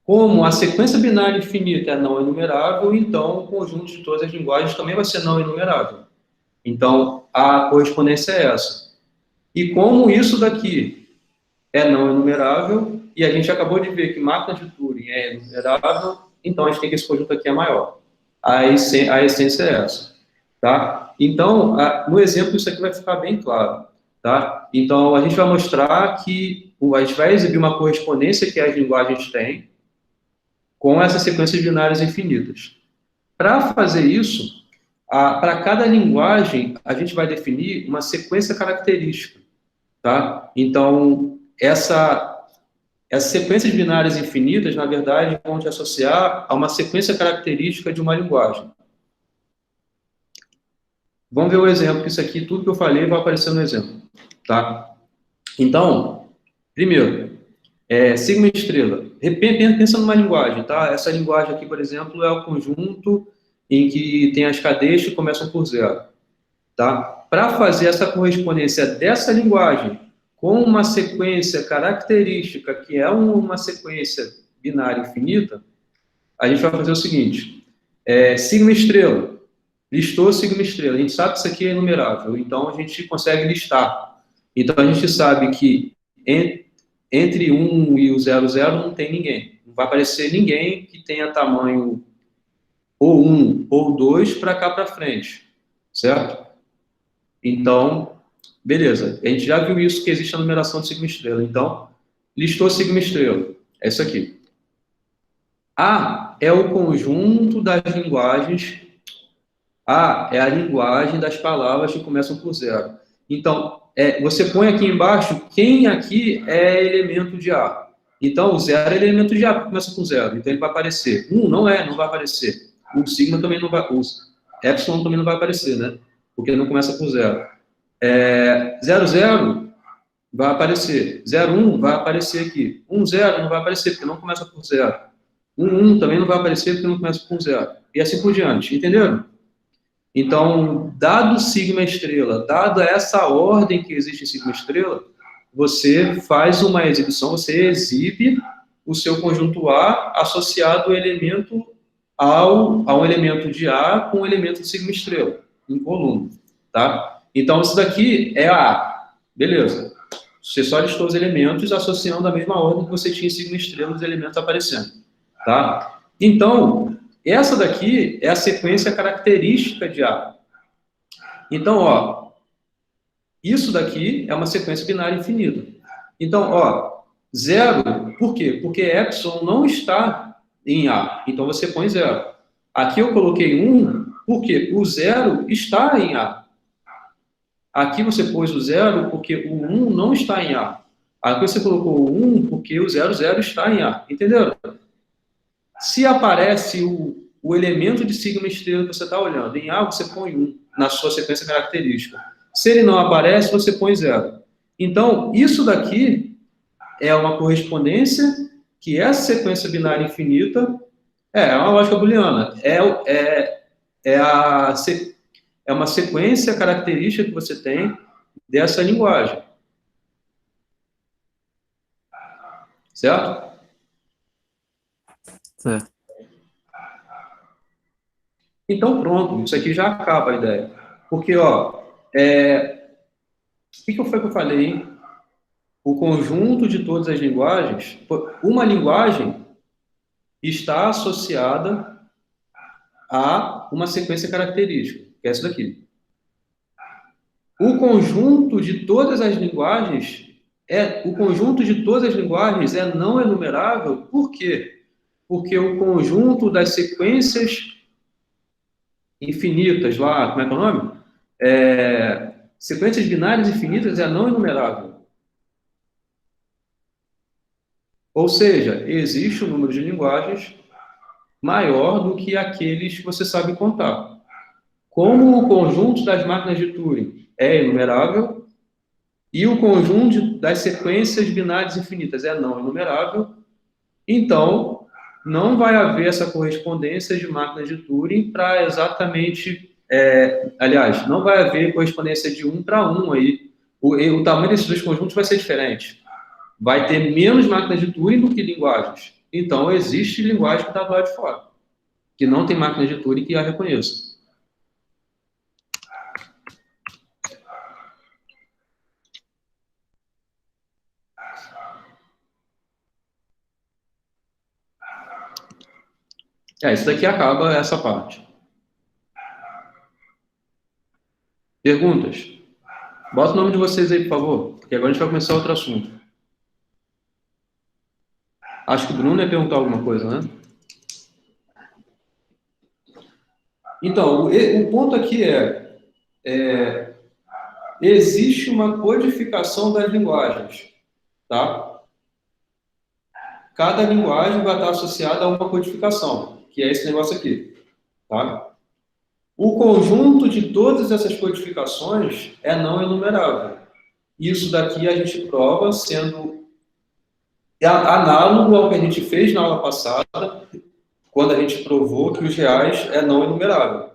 [SPEAKER 1] Como a sequência binária infinita é não enumerável, então o conjunto de todas as linguagens também vai ser não enumerável. Então, a correspondência é essa. E como isso daqui é não enumerável, e a gente acabou de ver que máquina de Turing é enumerável, então a gente tem que esse conjunto aqui é maior. A essência é essa. Tá? Então, no exemplo, isso aqui vai ficar bem claro. Tá? Então, a gente vai mostrar que a gente vai exibir uma correspondência que as linguagens têm com essas sequências binárias infinitas. Para fazer isso, para cada linguagem, a gente vai definir uma sequência característica. Tá? Então, essas sequências binárias infinitas, na verdade, vão te associar a uma sequência característica de uma linguagem. Vamos ver o exemplo, que isso aqui, tudo que eu falei, vai aparecer no exemplo. Tá? Então, primeiro, sigma estrela. Pensa numa linguagem, tá? Essa linguagem aqui, por exemplo, é o conjunto em que tem as cadeias que começam por 0. Tá? Para fazer essa correspondência dessa linguagem com uma sequência característica, que é uma sequência binária infinita, a gente vai fazer o seguinte, sigma estrela, listou sigma estrela, a gente sabe que isso aqui é enumerável, então a gente consegue listar. Então a gente sabe que entre 1 e o 00 não tem ninguém, não vai aparecer ninguém que tenha tamanho ou 1 ou 2 para cá para frente, certo? Então, beleza, a gente já viu isso, que existe a numeração de sigma estrela. Então, listou sigma estrela, é isso aqui. A é o conjunto das linguagens, A é a linguagem das palavras que começam por 0. Então, você põe aqui embaixo quem aqui é elemento de A. Então, o 0 é elemento de A, que começa com 0. Então, ele vai aparecer. 1 não vai aparecer. O sigma também não vai, o epsilon também não vai aparecer, né? Porque ele não começa com 0. 00 vai aparecer. 01 vai aparecer aqui. 10 não vai aparecer, porque não começa por 0. 11 também não vai aparecer, porque não começa com 0. E assim por diante. Entenderam? Então, dado sigma estrela, dada essa ordem que existe em sigma estrela, você faz uma exibição, você exibe o seu conjunto A associado ao elemento a um elemento de A com um elemento de sigma estrela, em coluna, tá? Então, isso daqui é A, beleza. Você só listou os elementos associando a mesma ordem que você tinha em sigma estrela, os elementos aparecendo, tá? Então, essa daqui é a sequência característica de A. Então, ó, isso daqui é uma sequência binária infinita. Então, ó, 0, por quê? Porque epsilon não está em A, então você põe 0. Aqui eu coloquei 1, porque o 0 está em A. Aqui você pôs o 0 porque o 1 não está em A. Aqui você colocou o 1 porque o 00 está em A. Entenderam? Se aparece o elemento de sigma estrela que você está olhando em A, você põe 1 na sua sequência característica. Se ele não aparece, você põe 0. Então, isso daqui é uma correspondência que essa sequência binária infinita é uma lógica booleana. É uma sequência característica que você tem dessa linguagem. Certo?
[SPEAKER 5] Certo.
[SPEAKER 1] Então, pronto, isso aqui já acaba a ideia. Porque, ó, o que foi que eu falei, hein? O conjunto de todas as linguagens, uma linguagem está associada a uma sequência característica, que é essa daqui. O conjunto de todas as linguagens é não enumerável. Por quê? Porque o conjunto das sequências infinitas lá, como é que é o nome? Sequências binárias infinitas é não enumerável. Ou seja, existe um número de linguagens maior do que aqueles que você sabe contar. Como o conjunto das máquinas de Turing é enumerável e o conjunto das sequências binárias infinitas é não enumerável, então não vai haver essa correspondência de máquinas de Turing para exatamente... aliás, não vai haver correspondência de 1 para 1 aí. O tamanho desses dois conjuntos vai ser diferente. Vai ter menos máquinas de Turing do que linguagens. Então, existe linguagem que está do lado de fora, que não tem máquina de Turing que a reconheça. Isso daqui acaba essa parte. Perguntas? Bota o nome de vocês aí, por favor, porque agora a gente vai começar outro assunto. Acho que o Bruno ia perguntar alguma coisa, né? Então, o ponto aqui existe uma codificação das linguagens, tá? Cada linguagem vai estar associada a uma codificação, que é esse negócio aqui, tá? O conjunto de todas essas codificações é não enumerável. Isso daqui a gente prova sendo análogo ao que a gente fez na aula passada, quando a gente provou que os reais é não enumerável.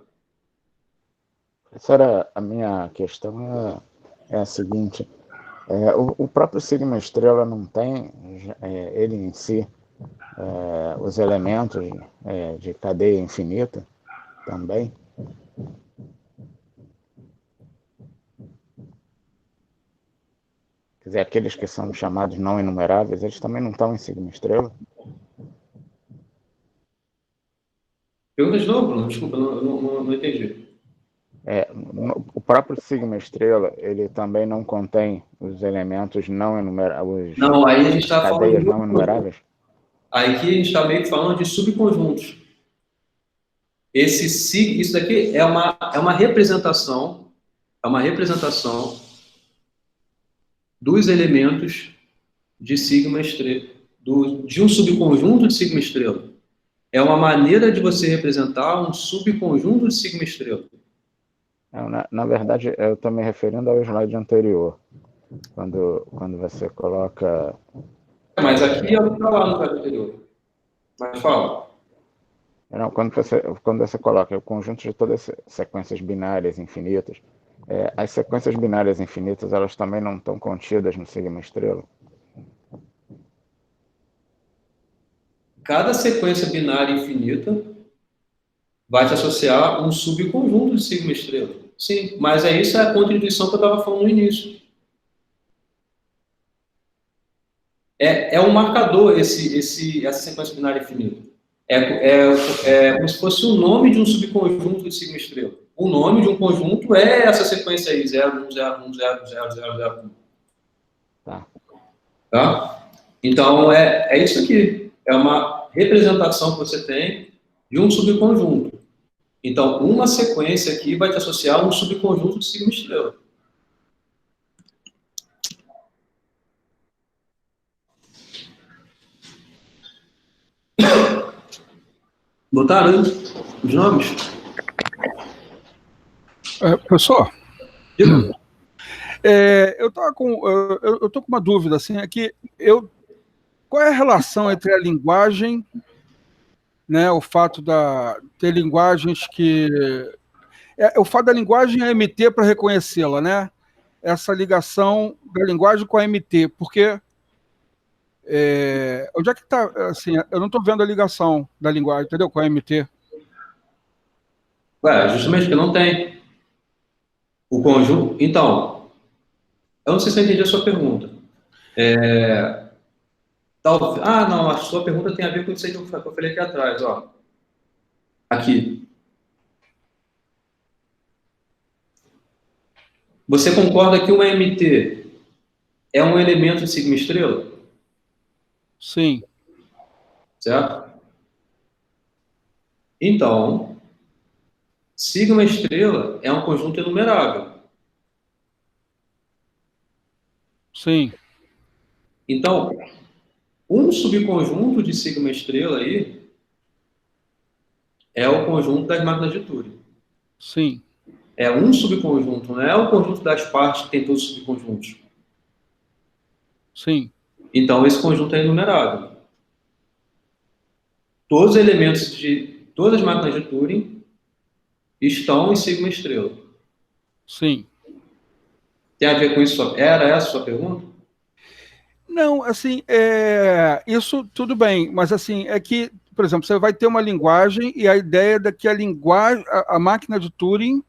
[SPEAKER 7] Professora, a minha questão é a seguinte: o próprio sigma estrela não tem, ele em si, os elementos de cadeia infinita também? Quer dizer, aqueles que são chamados não enumeráveis, eles também não estão em sigma estrela?
[SPEAKER 1] Pergunta de novo, Bruno? Desculpa, não entendi.
[SPEAKER 7] O próprio sigma estrela, ele também não contém os elementos não enumeráveis,
[SPEAKER 1] Não, aí a gente está falando
[SPEAKER 7] cadeias não enumeráveis?
[SPEAKER 1] Aí aqui a gente está meio que falando de subconjuntos. Isso daqui é uma representação, dos elementos de sigma estrela, de um subconjunto de sigma estrela. É uma maneira de você representar um subconjunto de sigma estrela.
[SPEAKER 7] Na verdade, eu estou me referindo ao slide anterior, quando você coloca...
[SPEAKER 1] Mas aqui é o que está lá no slide anterior. Mas fala.
[SPEAKER 7] Não, quando você coloca o conjunto de todas as sequências binárias infinitas, as sequências binárias infinitas, elas também não estão contidas no sigma estrela?
[SPEAKER 1] Cada sequência binária infinita vai te associar a um subconjunto de sigma estrela. Sim, mas isso é a contribuição que eu estava falando no início. É um marcador essa sequência binária infinita. É como se fosse o nome de um subconjunto de sigma estrela. O nome de um conjunto é essa sequência aí, 0, 1, 0, 1, 0, 0, 0, 0, 1. Tá? Então, é isso aqui. É uma representação que você tem de um subconjunto. Então, uma sequência aqui vai te associar a um subconjunto de sigma estrela. Botaram os nomes?
[SPEAKER 8] Professor,
[SPEAKER 1] Diga.
[SPEAKER 8] eu tô com uma dúvida, assim, qual é a relação entre a linguagem, né, o fato ter linguagens que... o fato da linguagem é MT para reconhecê-la, né? Essa ligação da linguagem com a MT, porque onde é que está, assim, eu não estou vendo a ligação da linguagem, entendeu? Com a MT.
[SPEAKER 1] Ué, justamente porque não tem. O conjunto. Então, eu não sei se eu entendi a sua pergunta. Não, a sua pergunta tem a ver com isso aí que eu falei aqui atrás, ó. Aqui. Você concorda que uma MT é um elemento de sigma estrela?
[SPEAKER 8] Sim,
[SPEAKER 1] Certo? Então, sigma estrela é um conjunto enumerável.
[SPEAKER 8] sim,
[SPEAKER 1] Então, um subconjunto de sigma estrela aí é o conjunto das máquinas de Turing.
[SPEAKER 8] sim,
[SPEAKER 1] É um subconjunto, não é o conjunto das partes que tem todos os subconjuntos.
[SPEAKER 8] sim,
[SPEAKER 1] Então, esse conjunto é enumerável. Todos os elementos de todas as máquinas de Turing estão em sigma estrela.
[SPEAKER 8] sim.
[SPEAKER 1] Tem a ver com isso? Era essa a sua pergunta?
[SPEAKER 8] Não, assim, isso tudo bem, mas assim, é que, por exemplo, você vai ter uma linguagem e a ideia é que a linguagem, a máquina de Turing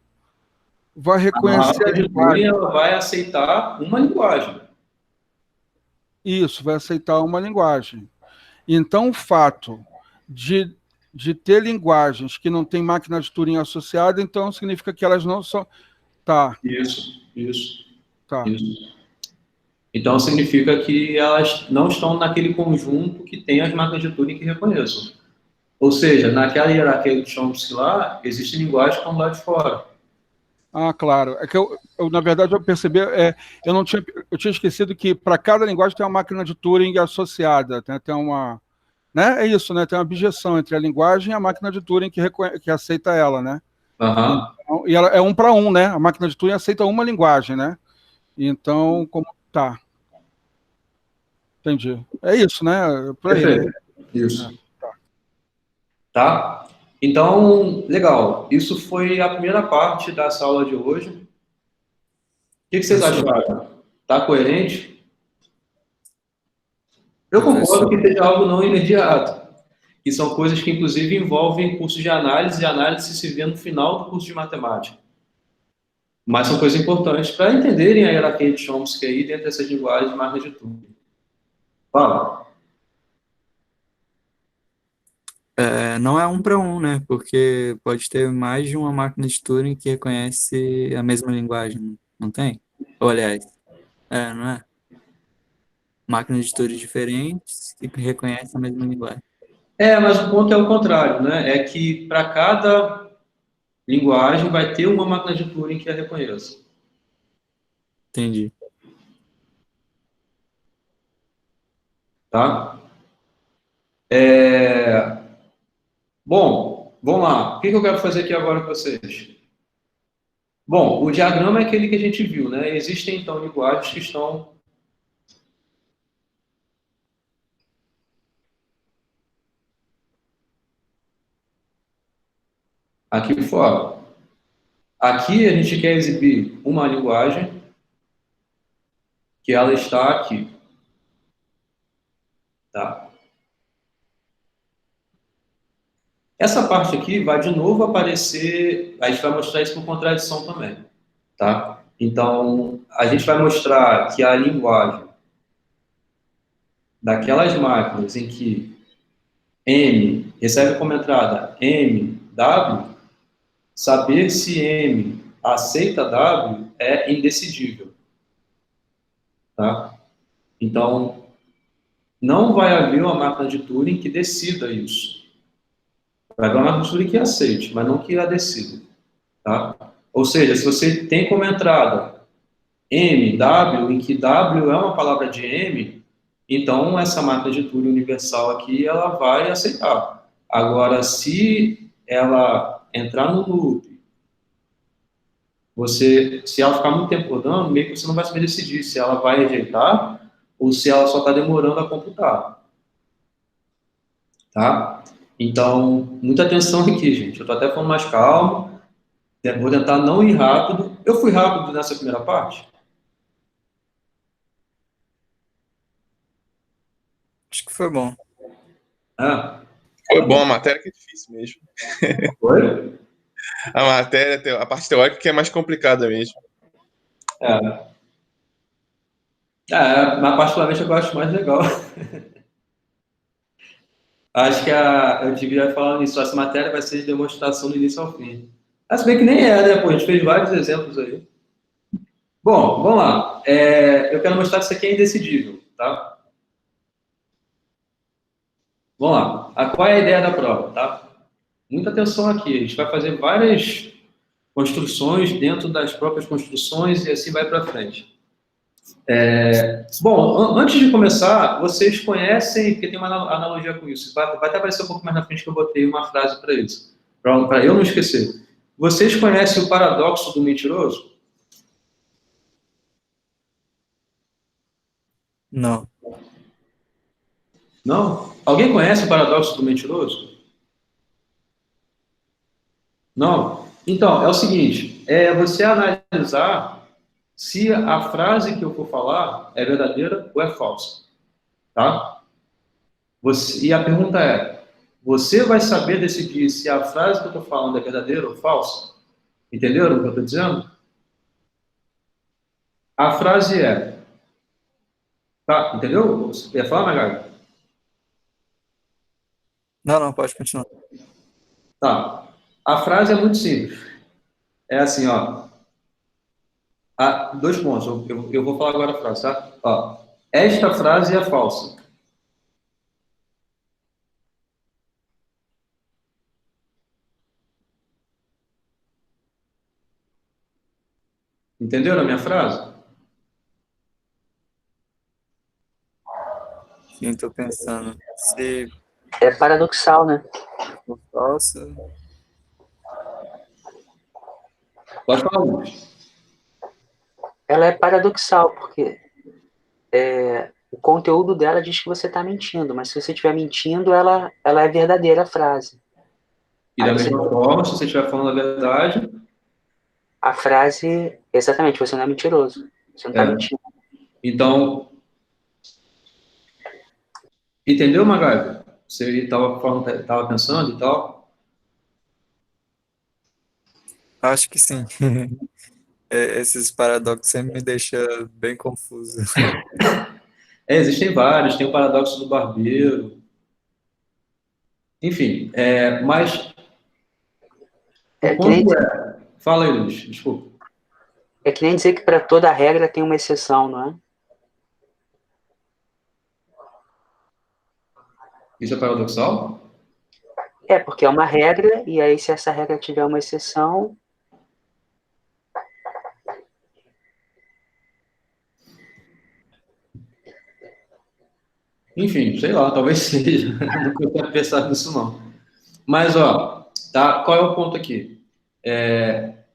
[SPEAKER 8] vai
[SPEAKER 1] A
[SPEAKER 8] reconhecer a
[SPEAKER 1] máquina de Turing
[SPEAKER 8] linguagem.
[SPEAKER 1] ela vai aceitar uma linguagem.
[SPEAKER 8] Isso, vai aceitar uma linguagem. Então, o fato de, de ter linguagens que não têm máquina de Turing associada, então significa que elas não são. Tá,
[SPEAKER 1] Isso.
[SPEAKER 8] tá.
[SPEAKER 1] Então, significa que elas não estão naquele conjunto que tem as máquinas de Turing que reconheçam. Ou seja, naquela hierarquia de Chomsky lá, existem linguagens que estão lá de fora.
[SPEAKER 8] Ah, claro. É que na verdade, eu percebi, eu tinha esquecido que para cada linguagem tem uma máquina de Turing associada, tem uma, né? É isso, né? Tem uma objeção entre a linguagem e a máquina de Turing que aceita ela, né?
[SPEAKER 1] Aham.
[SPEAKER 8] Então, e ela é um para um, né? A máquina de Turing aceita uma linguagem, né? Então, como tá? Entendi. É isso, né? Por aí, né?
[SPEAKER 1] Perfeito. Isso. Tá? Então, legal. Isso foi a primeira parte dessa aula de hoje. O que vocês
[SPEAKER 5] Professor,
[SPEAKER 1] acharam? Tá coerente? Eu concordo
[SPEAKER 5] professor,
[SPEAKER 1] que seja algo não imediato. Que são coisas que, inclusive, envolvem cursos de análise, e a análise se vê no final do curso de matemática. Mas são coisas importantes para entenderem a hierarquia de Chomsky aí dentro dessas linguagens de máquinas de Turing. Fala.
[SPEAKER 5] não é um para um, né? Porque pode ter mais de uma máquina de Turing que reconhece a mesma linguagem, não tem? Ou, aliás, não é? Máquinas de Turing diferentes que reconhecem a mesma linguagem.
[SPEAKER 1] Mas o ponto é o contrário, né? É que para cada linguagem vai ter uma máquina de Turing que a reconheça.
[SPEAKER 5] Entendi.
[SPEAKER 1] Tá? Bom, vamos lá. O que eu quero fazer aqui agora com vocês? Bom, o diagrama é aquele que a gente viu, né? Existem, então, linguagens que estão aqui fora. Aqui a gente quer exibir uma linguagem que ela está aqui. Tá? Essa parte aqui vai de novo aparecer, a gente vai mostrar isso por contradição também. Tá? Então, a gente vai mostrar que a linguagem daquelas máquinas em que M recebe como entrada M, W, saber se M aceita W é indecidível. Tá? Então, não vai haver uma máquina de Turing que decida isso. Vai haver uma máquina de Turing que aceite, mas não que a decida. Tá? Ou seja, se você tem como entrada M, W, em que W é uma palavra de M, então essa máquina de Turing universal aqui, ela vai aceitar. Agora, se ela entrar no loop, se ela ficar muito tempo rodando, meio que você não vai saber decidir se ela vai rejeitar ou se ela só está demorando a computar. Tá? Então, muita atenção aqui, gente. Eu estou até falando mais calmo. Vou tentar não ir rápido. Eu fui rápido nessa primeira parte?
[SPEAKER 5] Acho que foi bom.
[SPEAKER 1] Ah,
[SPEAKER 9] Foi bom, a matéria que é difícil mesmo.
[SPEAKER 1] foi?
[SPEAKER 9] A matéria, a parte teórica que é mais complicada mesmo.
[SPEAKER 1] Mas particularmente eu acho mais legal. Acho que eu devia falar nisso. Essa matéria vai ser de demonstração do início ao fim. Se bem que nem é, né? Pô, a gente fez vários exemplos aí. Bom, vamos lá. Eu quero mostrar que isso aqui é indecidível, tá? Vamos lá. Qual é a ideia da prova, tá? Muita atenção aqui. A gente vai fazer várias construções dentro das próprias construções e assim vai para frente. Bom, antes de começar, vocês conhecem, porque tem uma analogia com isso, vai até aparecer um pouco mais na frente que eu botei uma frase para isso, para eu não esquecer. Vocês conhecem o paradoxo do mentiroso?
[SPEAKER 5] Não.
[SPEAKER 1] Não? Alguém conhece o paradoxo do mentiroso? Não? Então, é o seguinte, você analisar se a frase que eu for falar é verdadeira ou é falsa, tá? E a pergunta é, você vai saber decidir se a frase que eu estou falando é verdadeira ou falsa? Entenderam o que eu estou dizendo? A frase é... Tá, entendeu? Você quer falar, Magali?
[SPEAKER 5] Não, pode continuar.
[SPEAKER 1] Tá. A frase é muito simples. É assim, ó. 2 pontos. Eu vou falar agora a frase, tá? Ó, esta frase é falsa. Entenderam a minha frase?
[SPEAKER 5] Sim, tô pensando. Se
[SPEAKER 10] É paradoxal, né?
[SPEAKER 5] for falsa,
[SPEAKER 1] Pode falar, Luiz.
[SPEAKER 10] Ela é paradoxal, porque o conteúdo dela diz que você está mentindo, mas se você estiver mentindo, ela é verdadeira a frase.
[SPEAKER 1] E da mesma forma, se você estiver falando a verdade...
[SPEAKER 10] A frase, exatamente, você não é mentiroso. Você não está mentindo.
[SPEAKER 1] Então, entendeu, Magali? Você estava pensando e tal?
[SPEAKER 5] acho que sim. Esses paradoxos sempre me deixam bem confuso.
[SPEAKER 1] Existem vários, tem o paradoxo do barbeiro. Enfim, mas... Fala aí, Luiz, desculpa.
[SPEAKER 10] É que nem dizer que para toda regra tem uma exceção, não é?
[SPEAKER 1] Isso é paradoxal?
[SPEAKER 10] Porque é uma regra, e aí se essa regra tiver uma exceção...
[SPEAKER 1] Enfim, sei lá, talvez seja. Nunca tinha pensado nisso, não. Mas, ó, tá, qual é o ponto aqui?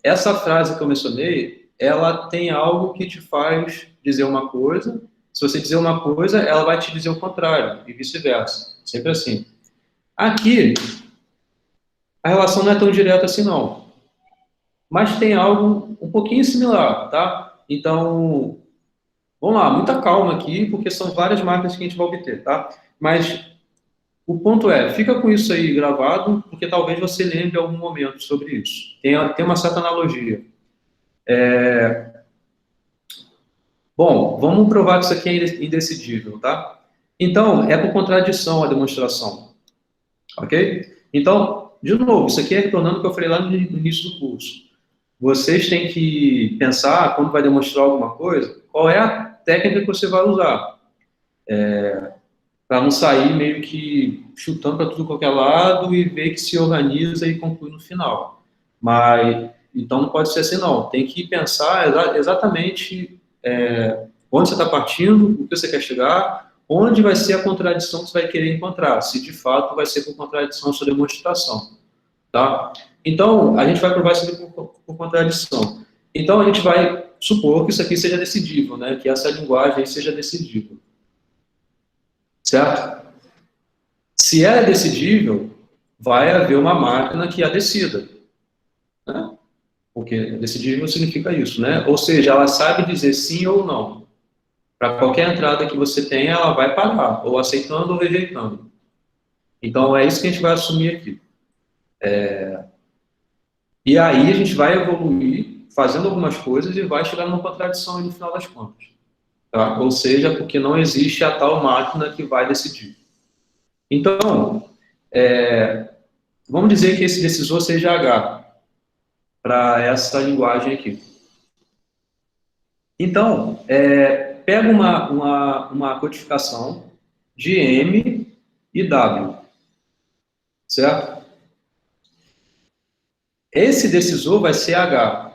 [SPEAKER 1] Essa frase que eu mencionei, ela tem algo que te faz dizer uma coisa. Se você dizer uma coisa, ela vai te dizer o contrário, e vice-versa. Sempre assim. Aqui, a relação não é tão direta assim, não. Mas tem algo um pouquinho similar, tá? Então, vamos lá, muita calma aqui, porque são várias marcas que a gente vai obter, tá? Mas o ponto fica com isso aí gravado, porque talvez você lembre algum momento sobre isso. Tem uma certa analogia. Bom, vamos provar que isso aqui é indecidível, tá? Então, é por contradição a demonstração. Ok? Então, de novo, isso aqui é retornando o que eu falei lá no início do curso. Vocês têm que pensar, quando vai demonstrar alguma coisa, qual é a técnica que você vai usar. Para não sair meio que chutando para tudo qualquer lado e ver que se organiza e conclui no final. Mas, então não pode ser assim, não. Tem que pensar exatamente onde você está partindo, o que você quer chegar, onde vai ser a contradição que você vai querer encontrar, se de fato vai ser por contradição a sua demonstração. Tá? Então, a gente vai provar isso aqui por contradição. Então, a gente vai supor que isso aqui seja decidível, né? Que essa linguagem aí seja decidível. Certo? Se é decidível, vai haver uma máquina que a decida. Né? Porque decidível significa isso, né? Ou seja, ela sabe dizer sim ou não. Para qualquer entrada que você tenha, ela vai parar, ou aceitando ou rejeitando. Então, é isso que a gente vai assumir aqui. E aí a gente vai evoluir, fazendo algumas coisas, e vai chegar numa contradição aí no final das contas. Tá? Ou seja, porque não existe a tal máquina que vai decidir. Então, vamos dizer que esse decisor seja H, para essa linguagem aqui. Então, pega uma codificação de M e W, certo? Esse decisor vai ser H.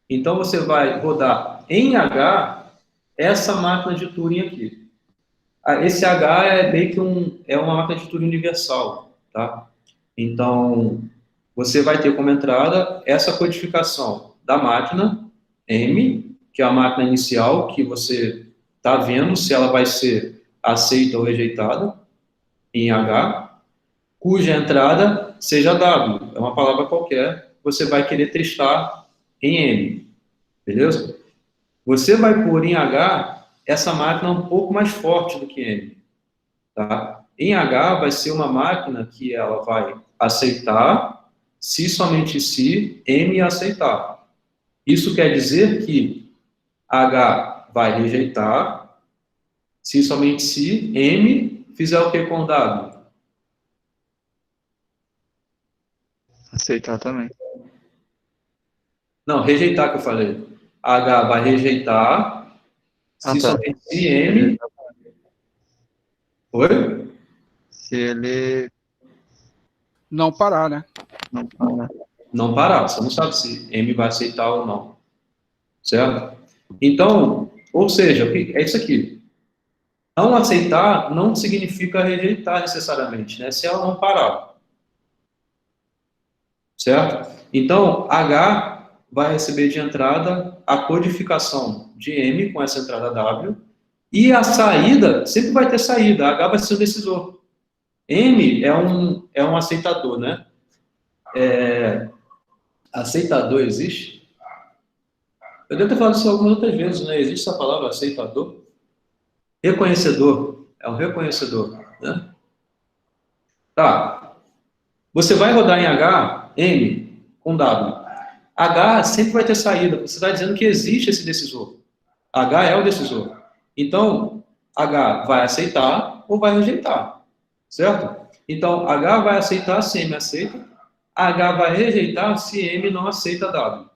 [SPEAKER 1] Então, você vai rodar em H essa máquina de Turing aqui. Esse H é meio que uma máquina de Turing universal, tá? Então, você vai ter como entrada essa codificação da máquina M, que é a máquina inicial, que você está vendo se ela vai ser aceita ou rejeitada em H, cuja entrada seja W, é uma palavra qualquer, você vai querer testar em M, beleza? Você vai pôr em H essa máquina um pouco mais forte do que M, tá? Em H vai ser uma máquina que ela vai aceitar, se somente se M aceitar. Isso quer dizer que H vai rejeitar, se somente se M fizer o que com W?
[SPEAKER 6] Aceitar também.
[SPEAKER 1] Não, rejeitar que eu falei. H vai rejeitar, se
[SPEAKER 6] tá.
[SPEAKER 1] somente se M... Oi?
[SPEAKER 6] Se ele
[SPEAKER 8] Não parar, né?
[SPEAKER 6] não parar.
[SPEAKER 1] Não parar, você não sabe se M vai aceitar ou não. Certo? Então, ou seja, é isso aqui. Não aceitar não significa rejeitar necessariamente, né? Se ela não parar. Certo? Então, H vai receber de entrada a codificação de M com essa entrada W, e a saída, sempre vai ter saída, H vai ser o decisor. M é um aceitador, né? Aceitador existe? Eu devo ter falado isso algumas outras vezes, né? Existe essa palavra, aceitador? Reconhecedor, é um reconhecedor, né? Tá. Você vai rodar em H, M, com W. H sempre vai ter saída, você está dizendo que existe esse decisor. H é o decisor. Então, H vai aceitar ou vai rejeitar, certo? Então, H vai aceitar se M aceita, H vai rejeitar se M não aceita W.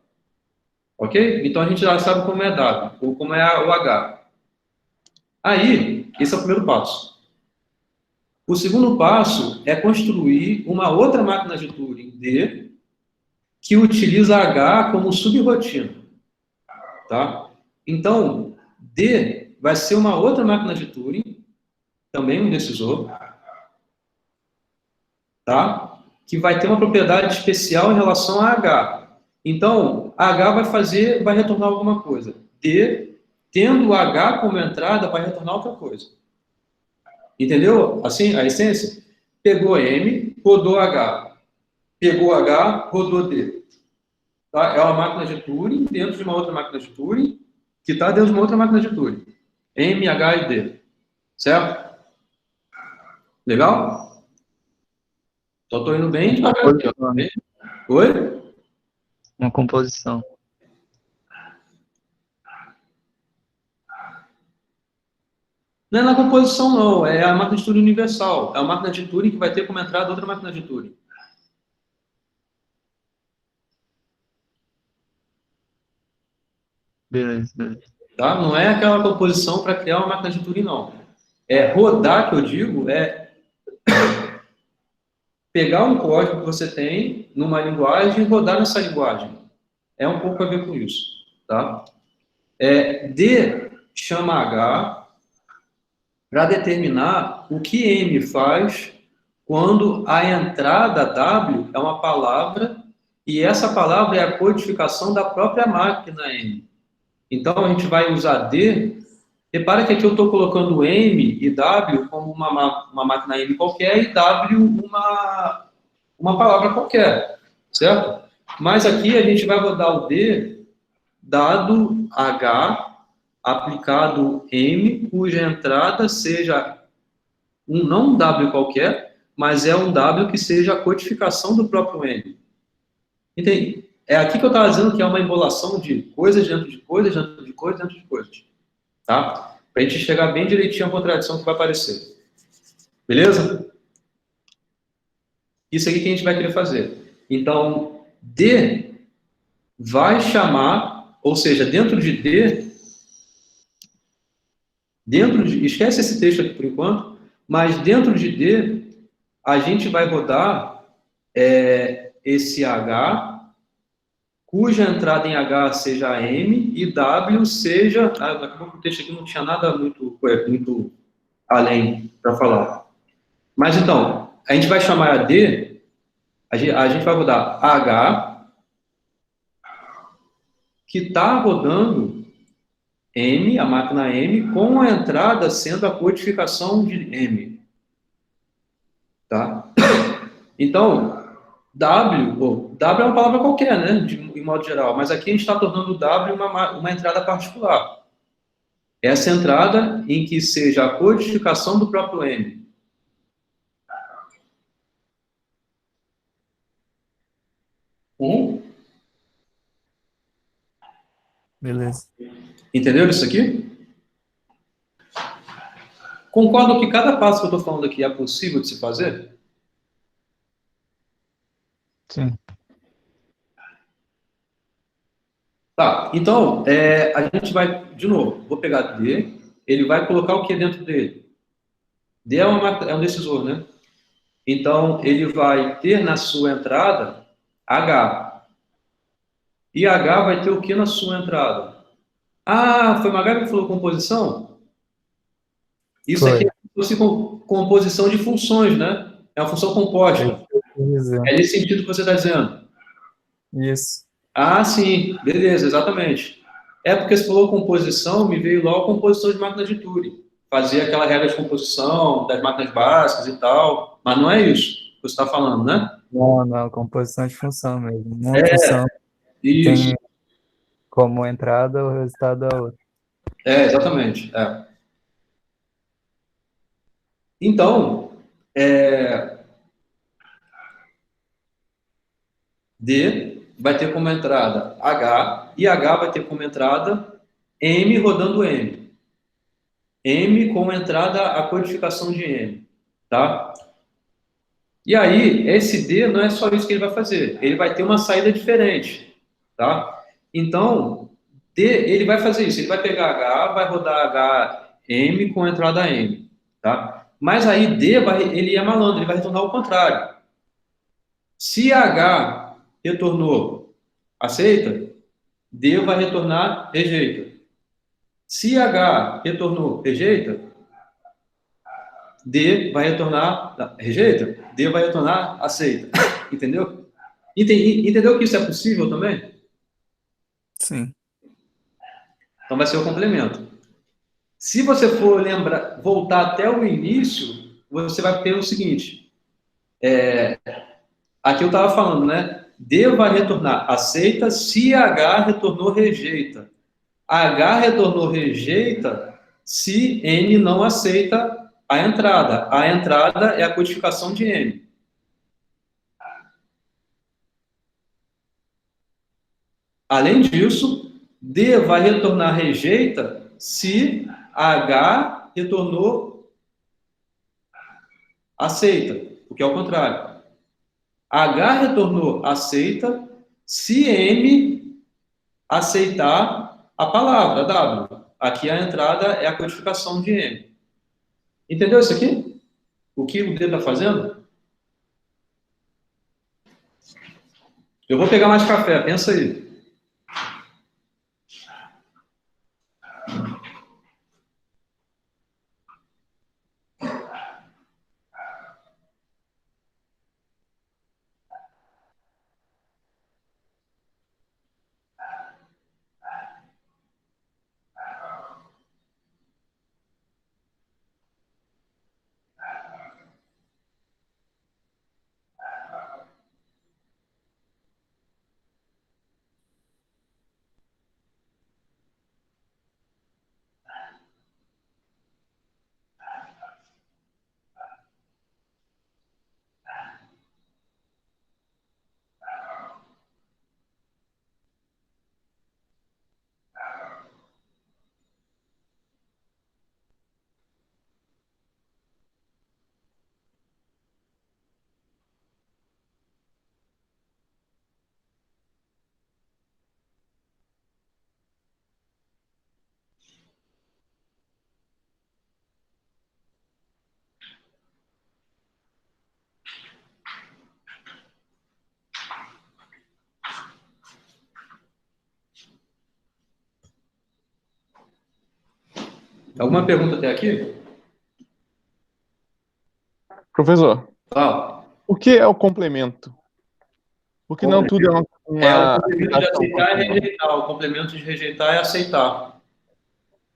[SPEAKER 1] Ok? Então, a gente já sabe como é W, ou como é o H. Aí, esse é o primeiro passo. O segundo passo é construir uma outra máquina de Turing, D, que utiliza H como subrotina, tá? Então, D vai ser uma outra máquina de Turing, também um decisor, tá? Que vai ter uma propriedade especial em relação a H. Então, H vai retornar alguma coisa. D, tendo H como entrada, vai retornar outra coisa. Entendeu? Assim, a essência? Pegou M, rodou H. Pegou H, rodou D. Tá? É uma máquina de Turing dentro de uma outra máquina de Turing, que está dentro de uma outra máquina de Turing. M, H e D. Certo? Legal? Só estou indo bem devagar aqui, ó. Oi?
[SPEAKER 6] Uma composição.
[SPEAKER 1] Não é na composição, não. É a máquina de Turing universal. É uma máquina de Turing que vai ter como entrada outra máquina de Turing.
[SPEAKER 6] Beleza, beleza.
[SPEAKER 1] Tá? Não é aquela composição para criar uma máquina de Turing, não. É rodar, que eu digo, é pegar um código que você tem numa linguagem e rodar nessa linguagem. É um pouco a ver com isso. Tá? D chama H para determinar o que M faz quando a entrada W é uma palavra e essa palavra é a codificação da própria máquina M. Então, a gente vai usar D. Repara que aqui eu estou colocando M e W como uma máquina M qualquer e W uma palavra qualquer, certo? Mas aqui a gente vai rodar o D dado H aplicado M, cuja entrada seja não um W qualquer, mas é um W que seja a codificação do próprio M. Entende? É aqui que eu estava dizendo que é uma embolação de coisas dentro de coisas, dentro de coisas, dentro de coisas. Tá? Para a gente chegar bem direitinho à contradição que vai aparecer. Beleza? Isso aqui que a gente vai querer fazer. Então, D vai chamar, ou seja, dentro de D, esquece esse texto aqui por enquanto, mas dentro de D, a gente vai rodar esse H, cuja entrada em H seja M e W seja... acabou que o texto aqui não tinha nada muito além para falar. Mas então, a gente vai chamar a D, a gente vai rodar H, que está rodando M, a máquina M, com a entrada sendo a codificação de M. Tá? Então, W é uma palavra qualquer, né, em modo geral, mas aqui a gente está tornando o W uma entrada particular. Essa entrada em que seja a codificação do próprio M.
[SPEAKER 5] Beleza.
[SPEAKER 1] Entendeu isso aqui? Concordo que cada passo que eu estou falando aqui é possível de se fazer?
[SPEAKER 5] Sim.
[SPEAKER 1] Tá, então, a gente vai, de novo, vou pegar D, ele vai colocar o que dentro dele? D é um decisor, né? Então, ele vai ter na sua entrada H. E H vai ter o que na sua entrada? Ah, foi Magali que falou composição? Isso aqui
[SPEAKER 5] Foi.
[SPEAKER 1] é como se fosse composição de funções, né? É uma função composta. É nesse sentido que você está dizendo.
[SPEAKER 5] Isso.
[SPEAKER 1] Ah, sim, beleza, exatamente. É porque você falou composição, me veio logo composição de máquina de Turing. Fazia aquela regra de composição das máquinas básicas e tal, mas não é isso que você está falando, né?
[SPEAKER 5] Não, composição de função mesmo. Uma função
[SPEAKER 1] Isso.
[SPEAKER 5] tem como entrada o resultado da outra.
[SPEAKER 1] Exatamente. Então, D vai ter como entrada H, e H vai ter como entrada M rodando M. M como entrada a codificação de M. Tá? E aí, esse D não é só isso que ele vai fazer. Ele vai ter uma saída diferente. Tá? Então, D, ele vai fazer isso. Ele vai pegar H, vai rodar H, M com entrada M. Tá? Mas aí, D, ele é malandro, ele vai retornar ao contrário. Se H retornou aceita, D vai retornar rejeita. Se H retornou rejeita, D vai retornar rejeita, D vai retornar aceita. Entendeu? Entendeu que isso é possível também?
[SPEAKER 5] Sim.
[SPEAKER 1] Então vai ser o complemento. Se você for voltar até o início, você vai ter o seguinte. Aqui eu estava falando, né? D vai retornar aceita se H retornou rejeita. H retornou rejeita se N não aceita a entrada. A entrada é a codificação de N. Além disso, D vai retornar rejeita se H retornou aceita, o que é o contrário. H retornou aceita se M aceitar a palavra W. Aqui a entrada é a codificação de M. Entendeu isso aqui? O que o D está fazendo? Eu vou pegar mais café, pensa aí. Alguma pergunta até aqui?
[SPEAKER 9] Professor,
[SPEAKER 1] Fala.
[SPEAKER 9] o que é o complemento? Porque não tudo é
[SPEAKER 1] É o
[SPEAKER 9] uma
[SPEAKER 1] complemento de
[SPEAKER 9] aplicação
[SPEAKER 1] aceitar e
[SPEAKER 9] contínua.
[SPEAKER 1] rejeitar. O complemento de rejeitar é aceitar.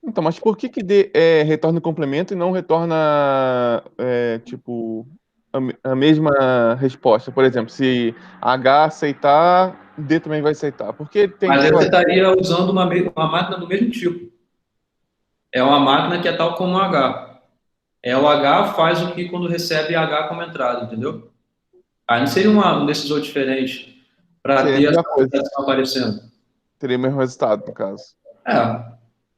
[SPEAKER 9] Então, mas por que retorna o complemento e não retorna, tipo, a mesma resposta? Por exemplo, se H aceitar, D também vai aceitar. Por que tem que
[SPEAKER 1] Mas aí
[SPEAKER 9] ser
[SPEAKER 1] você
[SPEAKER 9] uma...
[SPEAKER 1] estaria usando uma máquina do mesmo tipo. É uma máquina que é tal como o H. O H faz o que quando recebe H como entrada, entendeu? Aí não seria um decisor diferente para
[SPEAKER 9] Seria a
[SPEAKER 1] ter essa
[SPEAKER 9] mesma coisa,
[SPEAKER 1] operação aparecendo.
[SPEAKER 9] teria o mesmo resultado, no caso.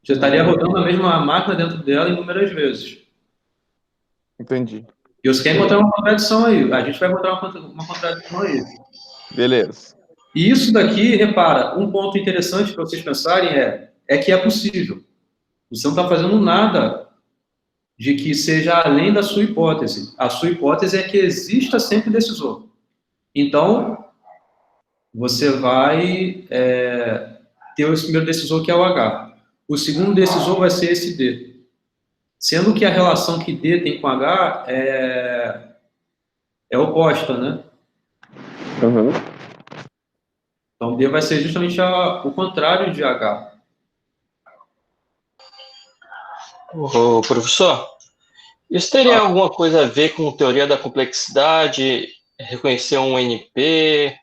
[SPEAKER 1] Você estaria rodando a mesma máquina dentro dela inúmeras vezes.
[SPEAKER 9] Entendi.
[SPEAKER 1] E você quer encontrar uma contradição aí. A gente vai encontrar uma contradição aí.
[SPEAKER 9] Beleza.
[SPEAKER 1] E isso daqui, repara, um ponto interessante para vocês pensarem é que é possível. Você não está fazendo nada de que seja além da sua hipótese. A sua hipótese é que exista sempre decisor. Então, você vai ter esse primeiro decisor, que é o H. O segundo decisor vai ser esse D. Sendo que a relação que D tem com H é oposta, né?
[SPEAKER 9] Uhum.
[SPEAKER 1] Então, D vai ser justamente o contrário de H.
[SPEAKER 4] Ô, professor, isso teria alguma coisa a ver com teoria da complexidade, reconhecer um NP?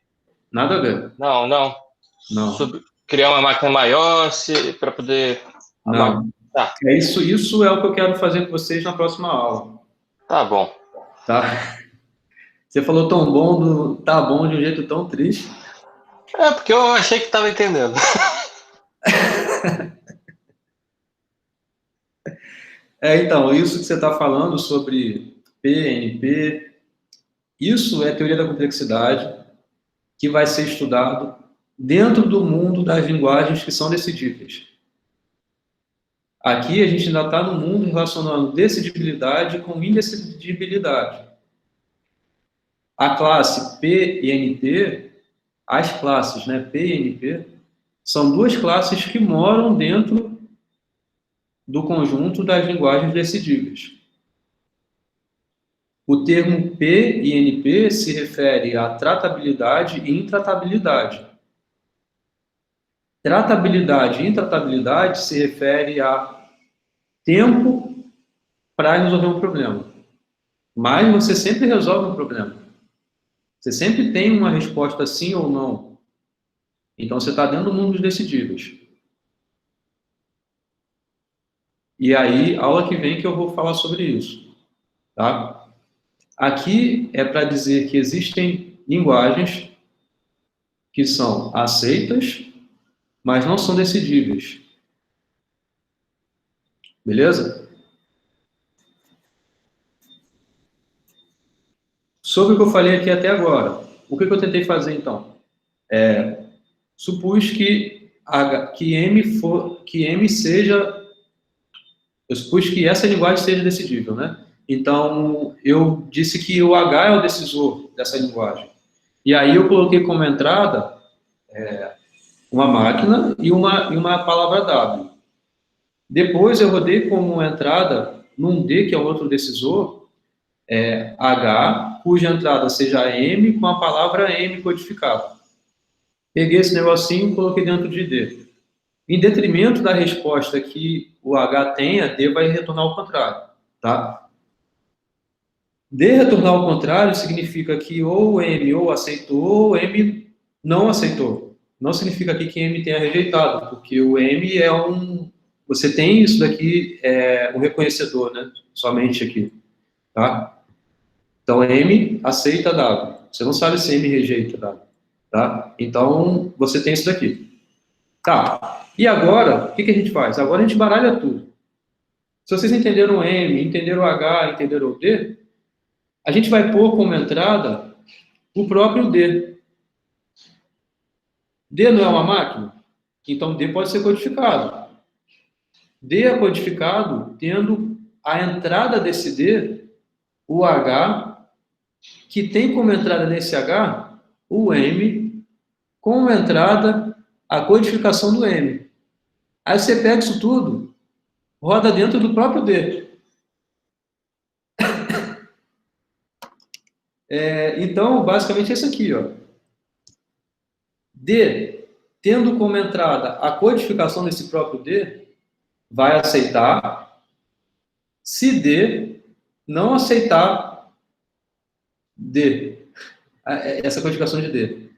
[SPEAKER 1] Nada a ver.
[SPEAKER 4] Não.
[SPEAKER 1] Não.
[SPEAKER 4] Criar uma máquina maior para poder...
[SPEAKER 1] Não.
[SPEAKER 4] Tá.
[SPEAKER 1] Isso é o que eu quero fazer com vocês na próxima aula.
[SPEAKER 4] Tá bom.
[SPEAKER 1] Tá? Você falou tão bom, tá bom de um jeito tão triste.
[SPEAKER 4] Porque eu achei que estava entendendo.
[SPEAKER 1] Então, isso que você está falando sobre PNP, isso é teoria da complexidade que vai ser estudado dentro do mundo das linguagens que são decidíveis. Aqui a gente ainda está no mundo relacionando decidibilidade com indecidibilidade. A classe P e NP, as classes, né, P e NP, são duas classes que moram dentro do conjunto das linguagens decidíveis. O termo P e NP se refere a tratabilidade e intratabilidade. Tratabilidade e intratabilidade se refere a tempo para resolver um problema. Mas você sempre resolve um problema. Você sempre tem uma resposta sim ou não. Então você está dentro do mundo dos decidíveis. E aí, aula que vem que eu vou falar sobre isso. Tá? Aqui é para dizer que existem linguagens que são aceitas, mas não são decidíveis. Beleza? Sobre o que eu falei aqui até agora, o que eu tentei fazer então? Supus que M seja... Eu supus que essa linguagem seja decidível, né? Então, eu disse que o H é o decisor dessa linguagem. E aí eu coloquei como entrada uma máquina e uma palavra W. Depois eu rodei como entrada, num D, que é o outro decisor, H, cuja entrada seja M com a palavra M codificada. Peguei esse negocinho e coloquei dentro de D. Em detrimento da resposta que o H tenha, D vai retornar ao contrário, tá? D retornar ao contrário significa que ou M ou aceitou, ou M não aceitou. Não significa aqui que M tenha rejeitado, porque o M é você tem isso daqui, um reconhecedor, né? Somente aqui, tá? Então, M aceita W. Você não sabe se M rejeita W, tá? Então, você tem isso daqui. Tá. E agora, o que a gente faz? Agora a gente baralha tudo. Se vocês entenderam o M, entenderam o H, entenderam o D, a gente vai pôr como entrada o próprio D. D não é uma máquina? Então, D pode ser codificado. D é codificado tendo a entrada desse D, o H, que tem como entrada nesse H, o M, como entrada a codificação do M. Aí você pega isso tudo, roda dentro do próprio D. Então, basicamente é isso aqui, ó. D, tendo como entrada a codificação desse próprio D, vai aceitar. Se D não aceitar D, essa codificação de D,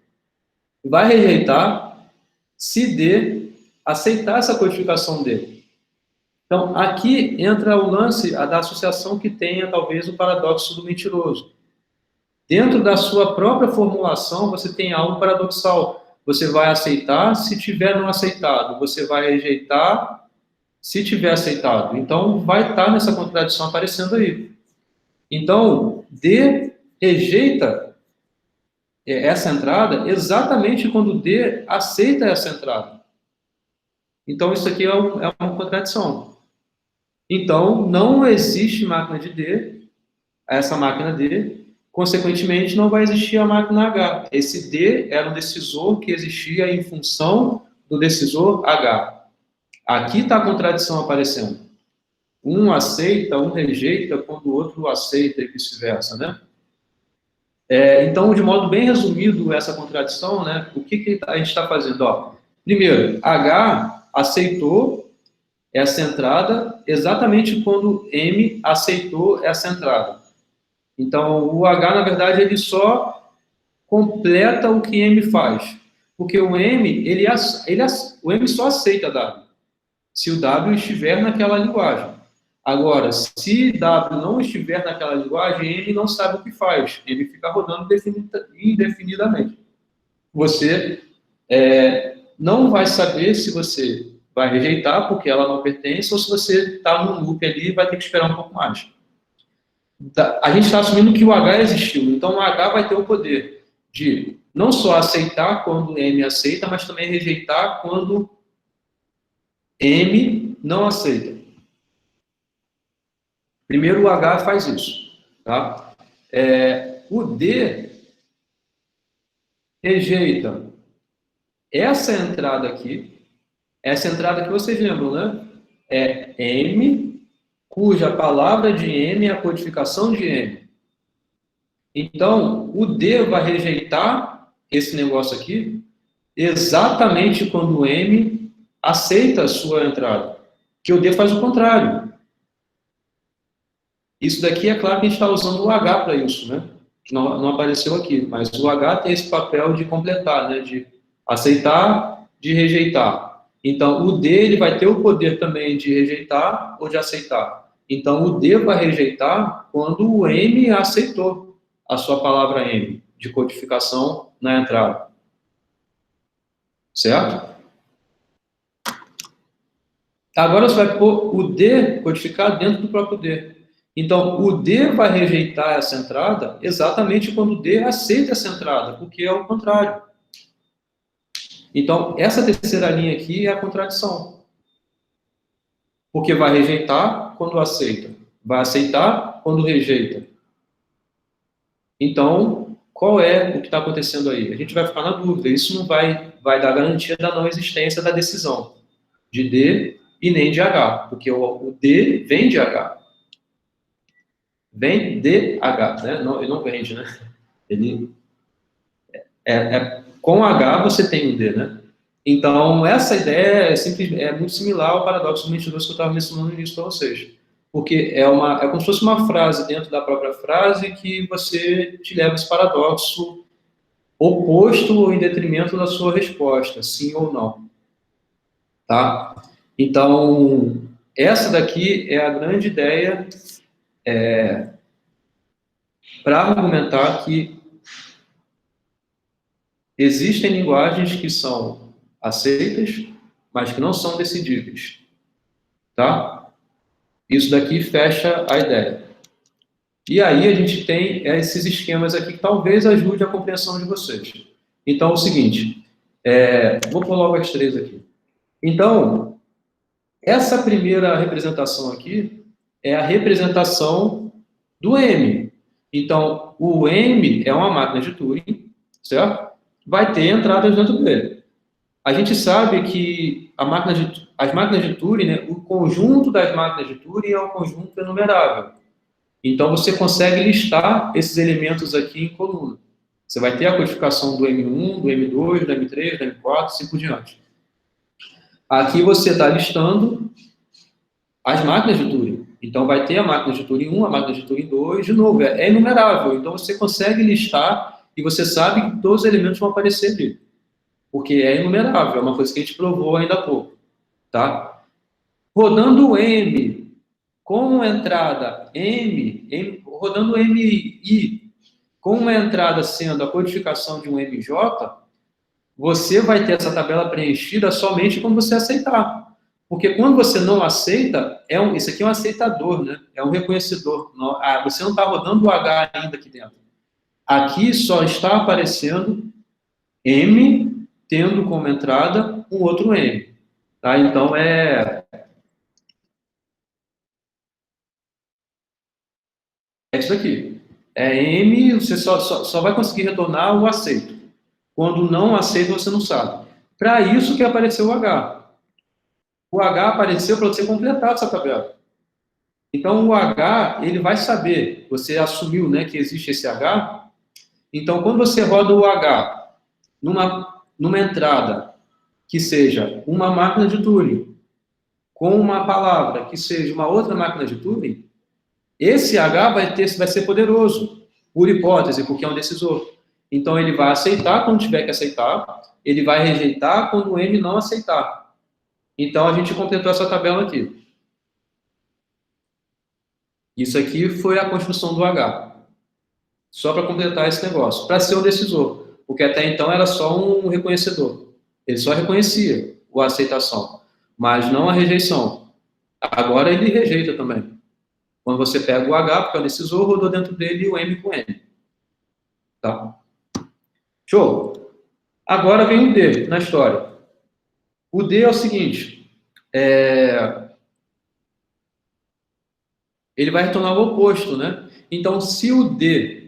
[SPEAKER 1] vai rejeitar se D aceitar essa codificação D. Então, aqui entra o lance da associação que tenha, talvez, o paradoxo do mentiroso. Dentro da sua própria formulação, você tem algo paradoxal. Você vai aceitar se tiver não aceitado. Você vai rejeitar se tiver aceitado. Então, vai estar nessa contradição aparecendo aí. Então, D rejeita essa entrada exatamente quando D aceita essa entrada. Então, isso aqui é uma contradição. Então, não existe máquina de D, essa máquina D, consequentemente, não vai existir a máquina H. Esse D era um decisor que existia em função do decisor H. Aqui está a contradição aparecendo. Um aceita, um rejeita, quando o outro aceita e vice-versa, né? Então, de modo bem resumido, essa contradição, né? O que a gente está fazendo? Ó, primeiro, H aceitou essa entrada exatamente quando M aceitou essa entrada. Então, o H, na verdade, ele só completa o que M faz. Porque o M, o M só aceita W, se o W estiver naquela linguagem. Agora, se W não estiver naquela linguagem, M não sabe o que faz. Ele fica rodando indefinidamente. Você não vai saber se você vai rejeitar, porque ela não pertence, ou se você está no loop ali e vai ter que esperar um pouco mais. A gente está assumindo que o H existiu, então o H vai ter o poder de não só aceitar quando M aceita, mas também rejeitar quando M não aceita. Primeiro o H faz isso, tá? O D rejeita essa entrada aqui, essa entrada que vocês lembram, né? É M, cuja palavra de M é a codificação de M. Então, o D vai rejeitar esse negócio aqui exatamente quando o M aceita a sua entrada. Que o D faz o contrário. Isso daqui, é claro que a gente está usando o H para isso, né? Que não apareceu aqui, mas o H tem esse papel de completar, né? De aceitar, de rejeitar. Então, o D ele vai ter o poder também de rejeitar ou de aceitar. Então, o D vai rejeitar quando o M aceitou a sua palavra M, de codificação na entrada. Certo? Agora você vai pôr o D codificado dentro do próprio D. Então, o D vai rejeitar essa entrada exatamente quando o D aceita essa entrada, porque é o contrário. Então, essa terceira linha aqui é a contradição. Porque vai rejeitar quando aceita. Vai aceitar quando rejeita. Então, qual é o que está acontecendo aí? A gente vai ficar na dúvida. Isso não vai dar garantia da não existência da decisão de D e nem de H. Porque o D vem de H. Vem de H, né? Não, ele não vende, né? Ele com H você tem um D, né? Então, essa ideia é muito similar ao paradoxo do mentiroso que eu estava mencionando no início para vocês. Porque é como se fosse uma frase dentro da própria frase que você te leva a esse paradoxo oposto ou em detrimento da sua resposta, sim ou não. Tá? Então, essa daqui é a grande ideia para argumentar que existem linguagens que são aceitas, mas que não são decidíveis. Tá? Isso daqui fecha a ideia. E aí a gente tem esses esquemas aqui que talvez ajude a compreensão de vocês. Então, é o seguinte, vou pôr logo as três aqui. Então, essa primeira representação aqui é a representação do M. Então, o M é uma máquina de Turing, certo? Vai ter entradas dentro dele. A gente sabe que as máquinas de Turing, né, o conjunto das máquinas de Turing é um conjunto enumerável. Então, você consegue listar esses elementos aqui em coluna. Você vai ter a codificação do M1, do M2, do M3, do M4, assim por diante. Aqui você está listando as máquinas de Turing. Então, vai ter a máquina de Turing 1, a máquina de Turing 2, de novo, é enumerável. Então, você consegue listar e você sabe que todos os elementos vão aparecer ali. Porque é enumerável, é uma coisa que a gente provou ainda há pouco. Tá? Rodando o M com entrada rodando MI com uma entrada sendo a codificação de um MJ, você vai ter essa tabela preenchida somente quando você aceitar. Porque quando você não aceita, isso aqui é um aceitador, né? É um reconhecedor. Você não está rodando o H ainda aqui dentro. Aqui só está aparecendo M tendo como entrada um outro M. Tá? Então, é isso aqui. É M, você só vai conseguir retornar o aceito. Quando não aceita, você não sabe. Para isso que apareceu o H. O H apareceu para você completar essa tabela. Então, o H, ele vai saber, você assumiu, né, que existe esse H, então, quando você roda o H numa entrada que seja uma máquina de Turing, com uma palavra que seja uma outra máquina de Turing, esse H vai ser poderoso, por hipótese, porque é um decisor. Então, ele vai aceitar quando tiver que aceitar, ele vai rejeitar quando o M não aceitar. Então, a gente completou essa tabela aqui. Isso aqui foi a construção do H. Só para completar esse negócio. Para ser um decisor. Porque até então era só um reconhecedor. Ele só reconhecia a aceitação, mas não a rejeição. Agora ele rejeita também. Quando você pega o H, porque é o decisor, rodou dentro dele o M com M. Tá? Show! Agora vem o D na história. O D é o seguinte. Ele vai retornar o oposto, né? Então, se o D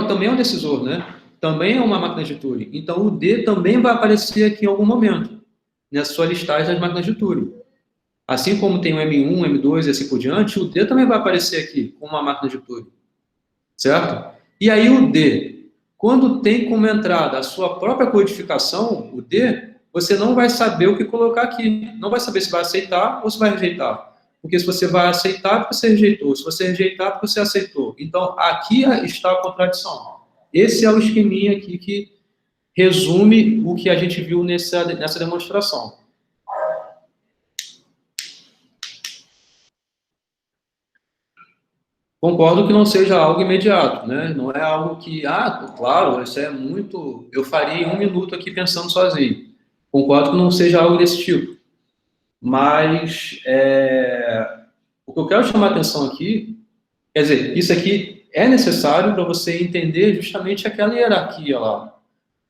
[SPEAKER 1] também é um decisor, né? Também é uma máquina de Turing. Então, o D também vai aparecer aqui em algum momento, nessa sua listagem das máquinas de Turing. Assim como tem o M1, M2 e assim por diante, o D também vai aparecer aqui como uma máquina de Turing. Certo? E aí o D, quando tem como entrada a sua própria codificação, o D, você não vai saber o que colocar aqui. Não vai saber se vai aceitar ou se vai rejeitar. Porque se você vai aceitar, porque você rejeitou. Se você rejeitar, porque você aceitou. Então, aqui está a contradição. Esse é o esqueminha aqui que resume o que a gente viu nessa demonstração. Concordo que não seja algo imediato, né? Não é algo que, claro, isso é muito... Eu faria em 1 minuto aqui pensando sozinho. Concordo que não seja algo desse tipo. Mas o que eu quero chamar a atenção aqui, quer dizer, isso aqui é necessário para você entender justamente aquela hierarquia lá.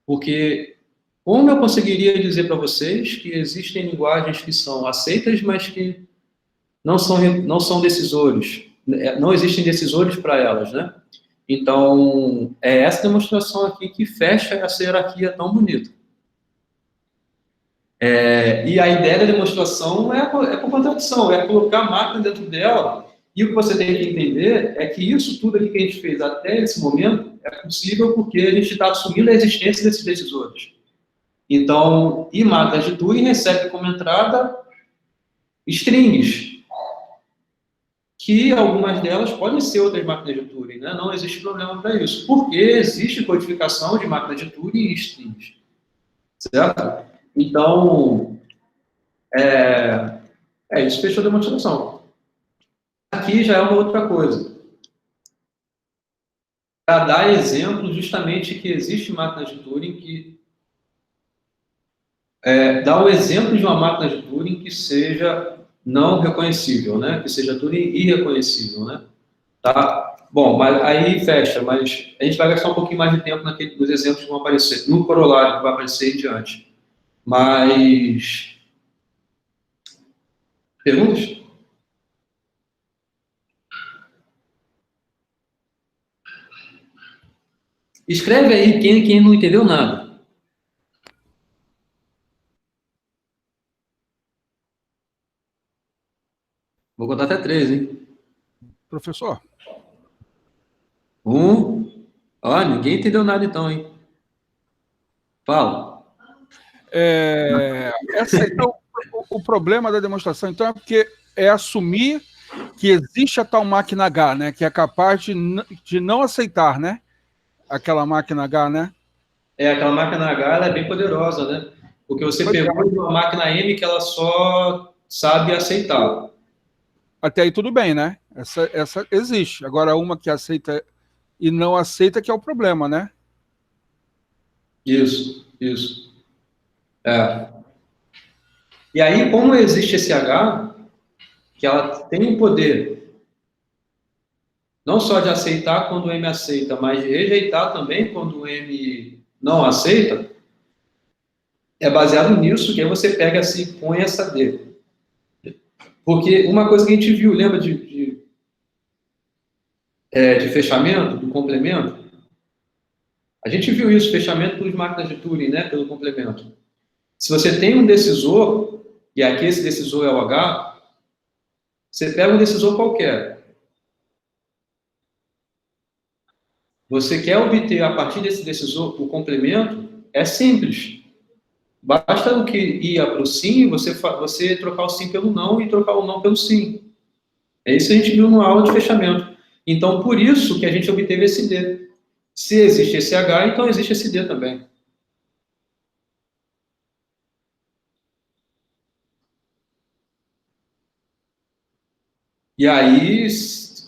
[SPEAKER 1] Porque como eu conseguiria dizer para vocês que existem linguagens que são aceitas, mas que não são decisores? Não existem decisores para elas, né? Então, é essa demonstração aqui que fecha essa hierarquia tão bonita. E a ideia da demonstração é por contradição, é colocar a máquina dentro dela, e o que você tem que entender é que isso tudo aqui que a gente fez até esse momento é possível porque a gente está assumindo a existência desses decisores. Então, e máquinas de Turing recebe como entrada strings, que algumas delas podem ser outras máquinas de Turing, né? Não existe problema para isso, porque existe codificação de máquinas de Turing em strings, certo? Então, isso fechou a demonstração. Aqui já é uma outra coisa. Para dar exemplo justamente que existe máquinas de Turing que... dá um exemplo de uma máquina de Turing que seja não reconhecível, né? Que seja Turing irreconhecível, né? Tá? Bom, mas aí fecha, mas a gente vai gastar um pouquinho mais de tempo nos exemplos que vão aparecer, no corolário que vai aparecer em diante. Mas... Perguntas? Escreve aí quem não entendeu nada. Vou contar até 3, hein?
[SPEAKER 8] Professor,
[SPEAKER 1] Ó, ninguém entendeu nada então, hein? Fala.
[SPEAKER 8] então, o problema da demonstração, então, é porque é assumir que existe a tal máquina H, né? Que é capaz de não aceitar, né? Aquela máquina H, né?
[SPEAKER 1] Aquela máquina H, ela é bem poderosa, né? Porque você pegou de uma máquina M que ela só sabe aceitar.
[SPEAKER 8] Até aí tudo bem, né? Essa existe. Agora, uma que aceita e não aceita que é o problema, né?
[SPEAKER 1] Isso. E aí, como existe esse H, que ela tem o poder não só de aceitar quando o M aceita, mas de rejeitar também quando o M não aceita, é baseado nisso que aí você pega assim e põe essa D. Porque uma coisa que a gente viu, lembra de fechamento, do complemento? A gente viu isso, fechamento por máquinas de Turing, né, pelo complemento. Se você tem um decisor, e aqui esse decisor é o H, você pega um decisor qualquer. Você quer obter, a partir desse decisor, o complemento, é simples. Basta o que ia para o sim, você trocar o sim pelo não e trocar o não pelo sim. É isso que a gente viu na aula de fechamento. Então, por isso que a gente obteve esse D. Se existe esse H, então existe esse D também. E aí,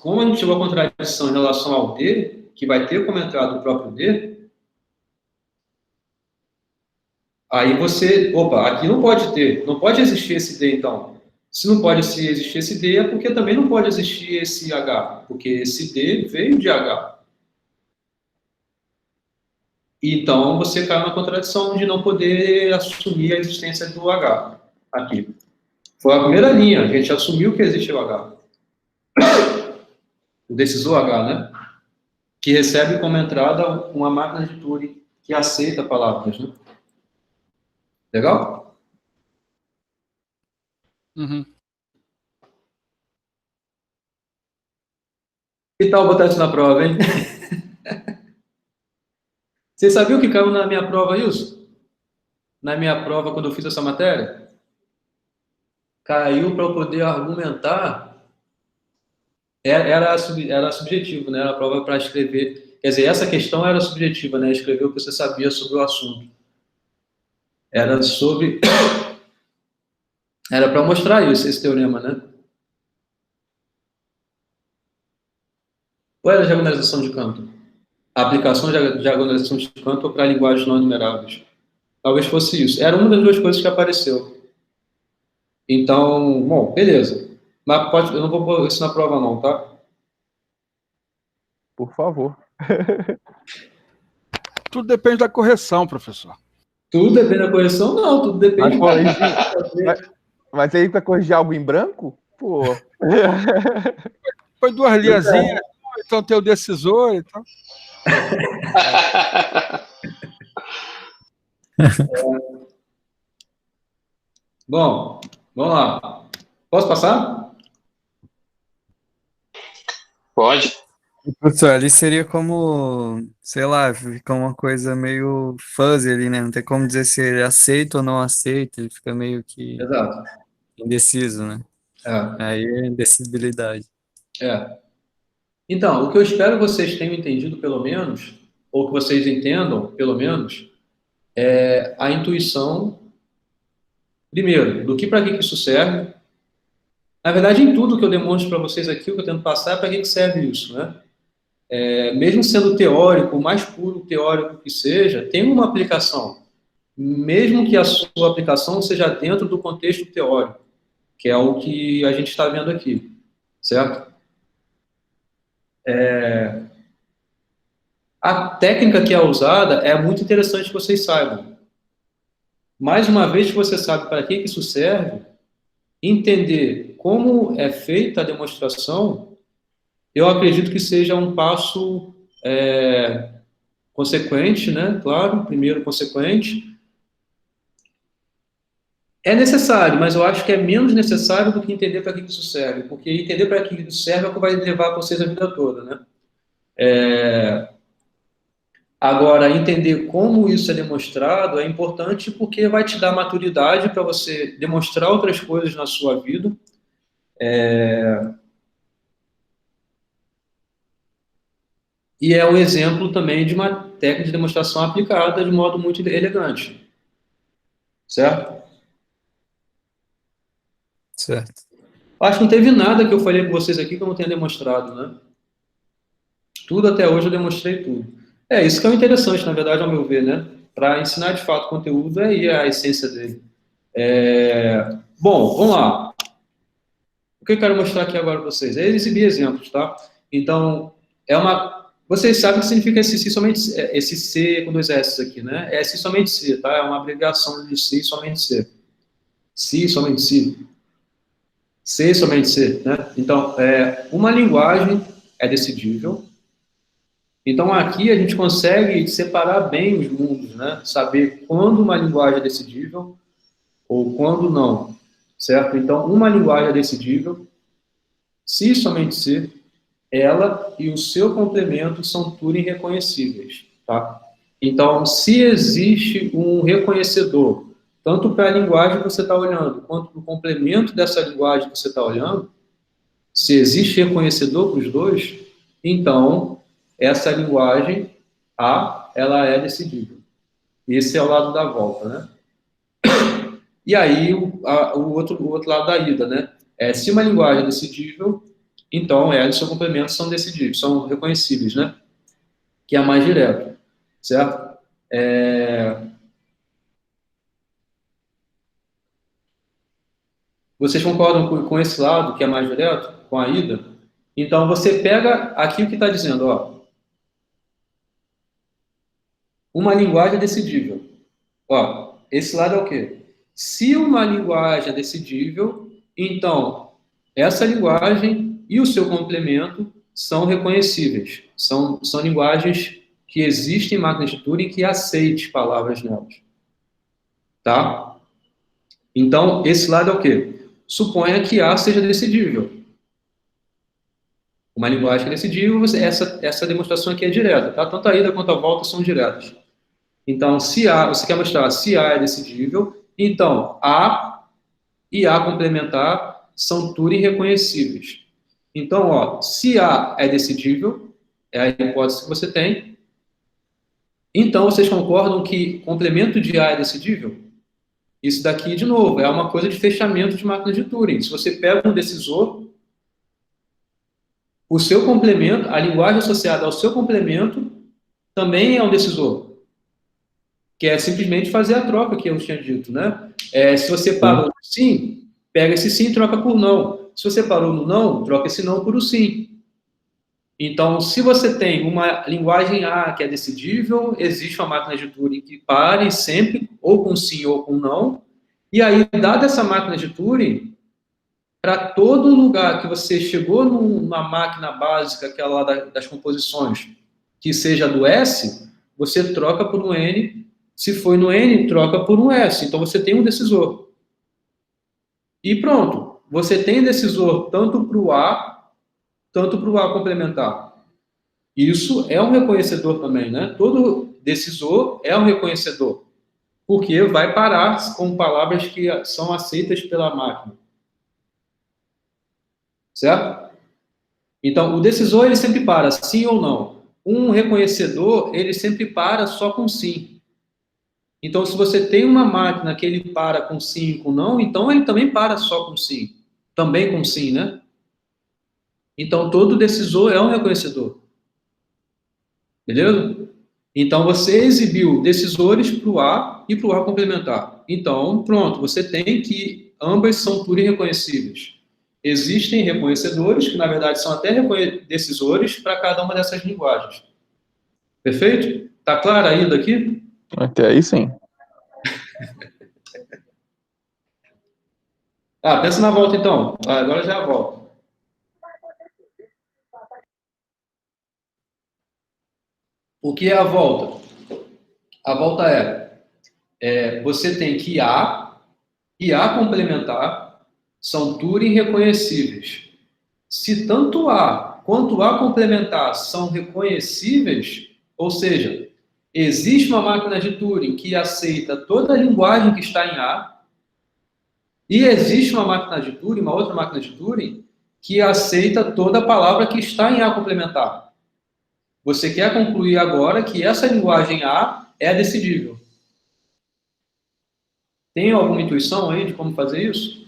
[SPEAKER 1] como a gente chegou à contradição em relação ao D, que vai ter como entrada o próprio D, aí você, aqui não pode ter, não pode existir esse D, então. Se não pode existir esse D, é porque também não pode existir esse H, porque esse D veio de H. Então, você cai na contradição de não poder assumir a existência do H aqui. Foi a primeira linha, a gente assumiu que existe o H. O decisor H, né? Que recebe como entrada uma máquina de Turing que aceita palavras, né? Legal?
[SPEAKER 8] Uhum.
[SPEAKER 1] Que tal botar isso na prova, hein? Você sabia o que caiu na minha prova, isso? Na minha prova, quando eu fiz essa matéria? Caiu para eu poder argumentar. Era subjetivo, né? Era a prova para escrever. Quer dizer, essa questão era subjetiva, né? Escrever o que você sabia sobre o assunto. Era sobre. Era para mostrar isso, esse teorema, né? Qual era a diagonalização de Cantor? A aplicação de diagonalização de Cantor para linguagens não enumeráveis. Talvez fosse isso. Era uma das duas coisas que apareceu. Então, bom, beleza. Mas eu não vou pôr isso na prova não, tá?
[SPEAKER 9] Por favor.
[SPEAKER 8] Tudo depende da correção, professor.
[SPEAKER 1] Tudo depende da correção? Não, tudo depende...
[SPEAKER 9] Mas aí para corrigir algo em branco? Pô.
[SPEAKER 8] Foi 2 linhazinhas, então tem o decisor e tal.
[SPEAKER 1] Bom, vamos lá. Posso passar?
[SPEAKER 4] Pode.
[SPEAKER 5] Professor, ali seria como, sei lá, fica uma coisa meio fuzzy ali, né? Não tem como dizer se ele aceita ou não aceita, ele fica meio que
[SPEAKER 1] Exato.
[SPEAKER 5] indeciso, né? Aí é indecibilidade.
[SPEAKER 1] Então, o que eu espero vocês tenham entendido, pelo menos, ou que vocês entendam, pelo menos, é a intuição, primeiro, do que para que isso serve. Na verdade, em tudo que eu demonstro para vocês aqui, o que eu tento passar é para que serve isso, né? Mesmo sendo teórico, o mais puro teórico que seja, tem uma aplicação. Mesmo que a sua aplicação seja dentro do contexto teórico, que é o que a gente está vendo aqui, certo? A técnica que é usada é muito interessante que vocês saibam. Mais uma vez que você sabe para que isso serve, entender como é feita a demonstração, eu acredito que seja um passo consequente, né? Claro, primeiro consequente, É necessário, mas eu acho que é menos necessário do que entender para que isso serve, porque entender para que isso serve é o que vai levar vocês a vida toda, né? Agora, entender como isso é demonstrado é importante porque vai te dar maturidade para você demonstrar outras coisas na sua vida. E é um exemplo também de uma técnica de demonstração aplicada de modo muito elegante, certo?
[SPEAKER 5] Certo.
[SPEAKER 1] Acho que não teve nada que eu falei com vocês aqui que eu não tenha demonstrado, né? Tudo até hoje eu demonstrei tudo. Isso que é o interessante, na verdade, ao meu ver, né? Para ensinar de fato conteúdo, é aí a essência dele. Bom, vamos lá. O que eu quero mostrar aqui agora para vocês? É exibir exemplos, tá? Então, vocês sabem o que significa esse si somente esse C com dois S aqui, né? É si somente C, tá? É uma abreviação de si somente C. Si somente si. C somente C, né? Então, uma linguagem é decidível. Então, aqui a gente consegue separar bem os mundos, né? Saber quando uma linguagem é decidível ou quando não, certo? Então, uma linguagem é decidível se somente se ela e o seu complemento são tudo irreconhecíveis, tá? Então, se existe um reconhecedor, tanto para a linguagem que você está olhando, quanto para o complemento dessa linguagem que você está olhando, se existe reconhecedor para os dois, então, essa linguagem, ela é decidível. Esse é o lado da volta, né? E aí, o outro lado da ida, né? Se uma linguagem é decidível, então ela e seu complemento são decidíveis, são reconhecíveis, né? Que é a mais direta, certo? Vocês concordam com esse lado, que é mais direto, com a ida? Então, você pega aqui o que está dizendo, ó. Uma linguagem é decidível. Ó, esse lado é o quê? Se uma linguagem é decidível, então essa linguagem e o seu complemento são reconhecíveis. São linguagens que existem em máquinas de Turing que aceite palavras nelas. Tá? Então, esse lado é o quê? Suponha que A seja decidível. Uma linguagem que é decidível, essa demonstração aqui é direta, tá? Tanto a ida quanto a volta são diretas. Então, se A, você quer mostrar se A é decidível, então A e A complementar são Turing reconhecíveis. Então, ó, se A é decidível, é a hipótese que você tem, então vocês concordam que complemento de A é decidível? Isso daqui, de novo, é uma coisa de fechamento de máquina de Turing. Se você pega um decisor, o seu complemento, a linguagem associada ao seu complemento, também é um decisor. Que é simplesmente fazer a troca que eu tinha dito, né? Se você parou no sim, pega esse sim e troca por não. Se você parou no não, troca esse não por o sim. Então, se você tem uma linguagem A que é decidível, existe uma máquina de Turing que pare sempre ou com sim ou com não. E aí, dada essa máquina de Turing, para todo lugar que você chegou numa máquina básica, aquela lá das composições, que seja do S, você troca por um N. Se foi no N, troca por um S. Então, você tem um decisor. E pronto. Você tem decisor tanto para o A, tanto para o A complementar. Isso é um reconhecedor também, né? Todo decisor é um reconhecedor. Porque vai parar com palavras que são aceitas pela máquina. Certo? Então, o decisor, ele sempre para, sim ou não. Um reconhecedor, ele sempre para só com sim. Então, se você tem uma máquina que ele para com sim e com não, então ele também para só com sim. Também com sim, né? Então, todo decisor é um reconhecedor. Beleza? Então, você exibiu decisores para o A e para o A complementar. Então, pronto, você tem que ambas são Turing reconhecíveis. Existem reconhecedores, que na verdade são até decisores para cada uma dessas linguagens. Perfeito? Tá claro ainda aqui?
[SPEAKER 9] Até aí sim.
[SPEAKER 1] Pensa na volta então. Agora já volta. O que é a volta? A volta você tem que A e A complementar são Turing reconhecíveis. Se tanto A quanto A complementar são reconhecíveis, ou seja, existe uma máquina de Turing que aceita toda a linguagem que está em A, e existe uma máquina de Turing, uma outra máquina de Turing, que aceita toda a palavra que está em A complementar. Você quer concluir agora que essa linguagem A é decidível. Tem alguma intuição aí de como fazer isso?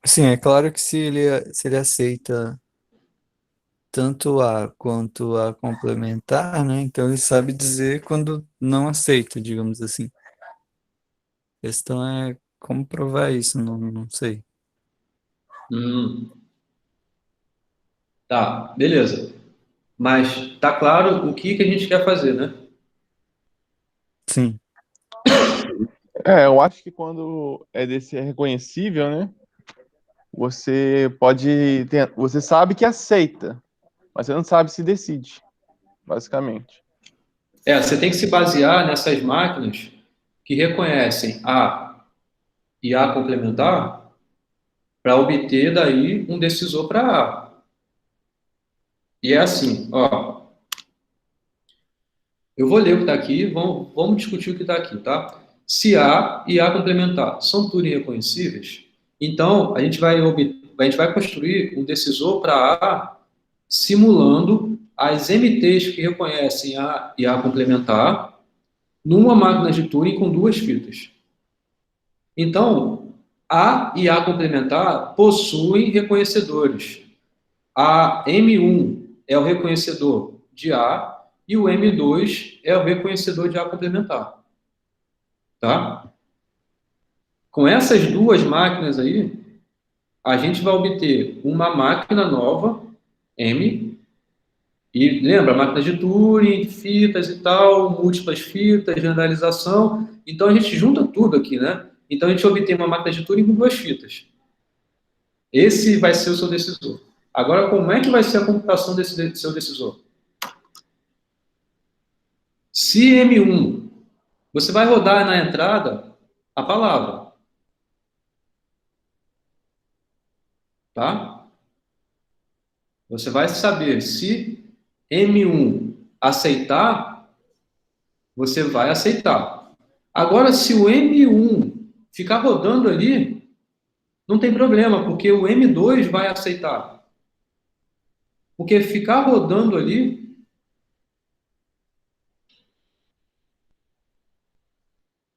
[SPEAKER 5] Sim, é claro que se ele aceita tanto A quanto A complementar, né? Então ele sabe dizer quando não aceita, digamos assim. A questão é como provar isso, não sei.
[SPEAKER 1] Tá, beleza. Mas tá claro o que a gente quer fazer, né?
[SPEAKER 5] Sim.
[SPEAKER 9] Eu acho que quando é desse reconhecível, né? Você pode ter, você sabe que aceita, mas você não sabe se decide, basicamente.
[SPEAKER 1] Você tem que se basear nessas máquinas que reconhecem A e A complementar para obter daí um decisor para A. E é assim, ó. Eu vou ler o que está aqui, vamos discutir o que está aqui, tá? Se A e A complementar são Turing reconhecíveis, então a gente vai construir um decisor para A simulando as MTs que reconhecem A e A complementar numa máquina de Turing com duas fitas. Então, A e A complementar possuem reconhecedores. A M1 é o reconhecedor de A e o M2 é o reconhecedor de A complementar. Tá? Com essas duas máquinas aí, a gente vai obter uma máquina nova, M, e lembra, máquina de Turing, fitas e tal, múltiplas fitas, generalização. Então a gente junta tudo aqui, né? Então a gente obtém uma máquina de Turing com duas fitas. Esse vai ser o seu decisor. Agora, como é que vai ser a computação desse seu decisor? Se M1, você vai rodar na entrada a palavra. Tá? Você vai saber se M1 aceitar, você vai aceitar. Agora, se o M1 ficar rodando ali, não tem problema, porque o M2 vai aceitar. Porque ficar rodando ali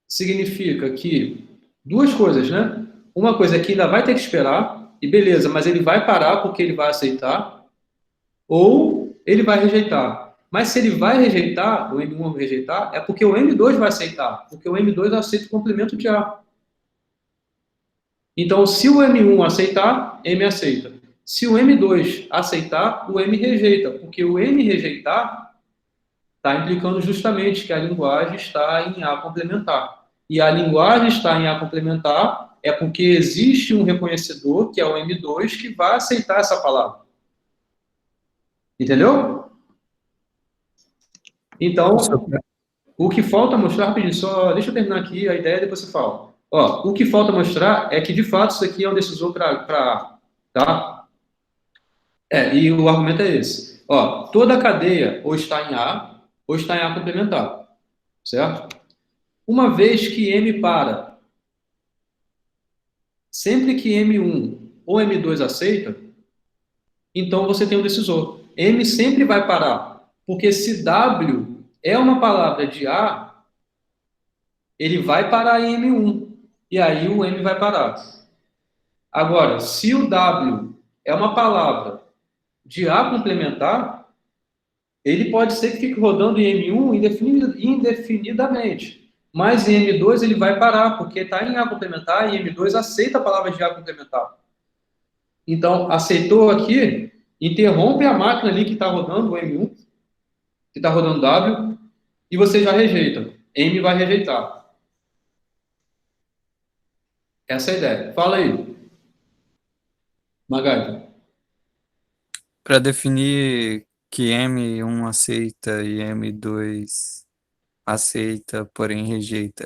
[SPEAKER 1] significa que duas coisas, né? Uma coisa é que ainda vai ter que esperar, e beleza, mas ele vai parar porque ele vai aceitar, ou ele vai rejeitar. Mas se ele vai rejeitar, o M1 rejeitar, é porque o M2 vai aceitar, porque o M2 aceita o complemento de A. Então, se o M1 aceitar, M aceita. Se o M2 aceitar, o M rejeita, porque o M rejeitar está implicando justamente que a linguagem está em A complementar. E a linguagem está em A complementar é porque existe um reconhecedor, que é o M2, que vai aceitar essa palavra. Entendeu? Então, o que falta mostrar, rapidinho, só deixa eu terminar aqui a ideia, depois você fala. Ó, o que falta mostrar é que, de fato, isso aqui é um decisor para A, tá? E o argumento é esse. Ó, toda a cadeia ou está em A, ou está em A complementar, certo? Uma vez que M para, sempre que M1 ou M2 aceita, então você tem um decisor. M sempre vai parar, porque se W é uma palavra de A, ele vai parar em M1, e aí o M vai parar. Agora, se o W é uma palavra de A complementar, ele pode ser que fique rodando em M1 indefinidamente. Mas em M2 ele vai parar, porque está em A complementar e M2 aceita a palavra de A complementar. Então, aceitou aqui, interrompe a máquina ali que está rodando, o M1, que está rodando W, e você já rejeita. M vai rejeitar. Essa é a ideia. Fala aí, Magali.
[SPEAKER 5] Para definir que M1 aceita e M2 aceita, porém rejeita,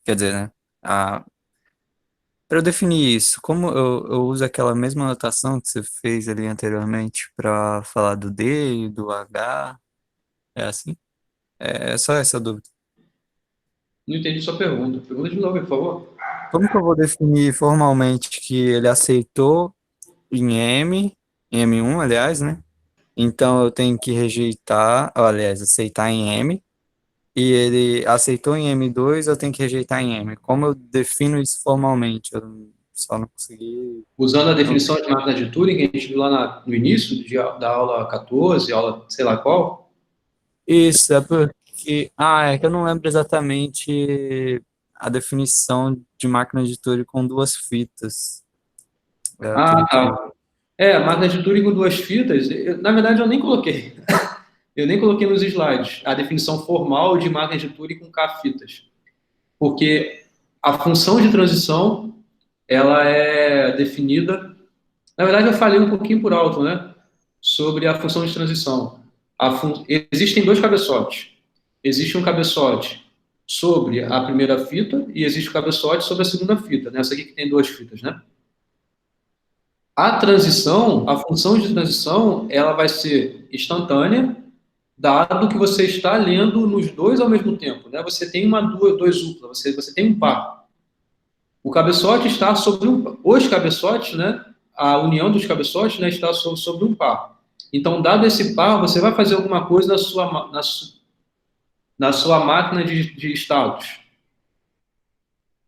[SPEAKER 5] quer dizer, né? Para eu definir isso, como eu uso aquela mesma notação que você fez ali anteriormente para falar do D e do H, é assim? É só essa dúvida.
[SPEAKER 1] Não entendi sua pergunta. Pergunta de novo, por favor.
[SPEAKER 5] Como que eu vou definir formalmente que ele aceitou em M, em M1, aliás, né? Então eu tenho que rejeitar, aliás, aceitar em M, e ele aceitou em M2, eu tenho que rejeitar em M. Como eu defino isso formalmente? Eu só não consegui.
[SPEAKER 1] Usando a definição de máquina de Turing que a gente viu lá no início da aula 14, aula sei lá qual.
[SPEAKER 5] Isso, é porque. É que eu não lembro exatamente a definição de máquina de Turing com duas fitas. Eu teria que.
[SPEAKER 1] Tá. Máquina de Turing com duas fitas, na verdade eu nem coloquei. Eu nem coloquei nos slides a definição formal de máquina de Turing com K fitas. Porque a função de transição, ela é definida... Na verdade, eu falei um pouquinho por alto, né? Sobre a função de transição. Existem dois cabeçotes. Existe um cabeçote sobre a primeira fita e existe o cabeçote sobre a segunda fita. Né? Essa aqui que tem duas fitas, né? A transição, a função de transição, ela vai ser instantânea, dado que você está lendo nos dois ao mesmo tempo. Né? Você tem dois duplas, você tem um par. O cabeçote está sobre os cabeçotes, né? A união dos cabeçotes, né, está sobre um par. Então, dado esse par, você vai fazer alguma coisa na sua máquina de estados.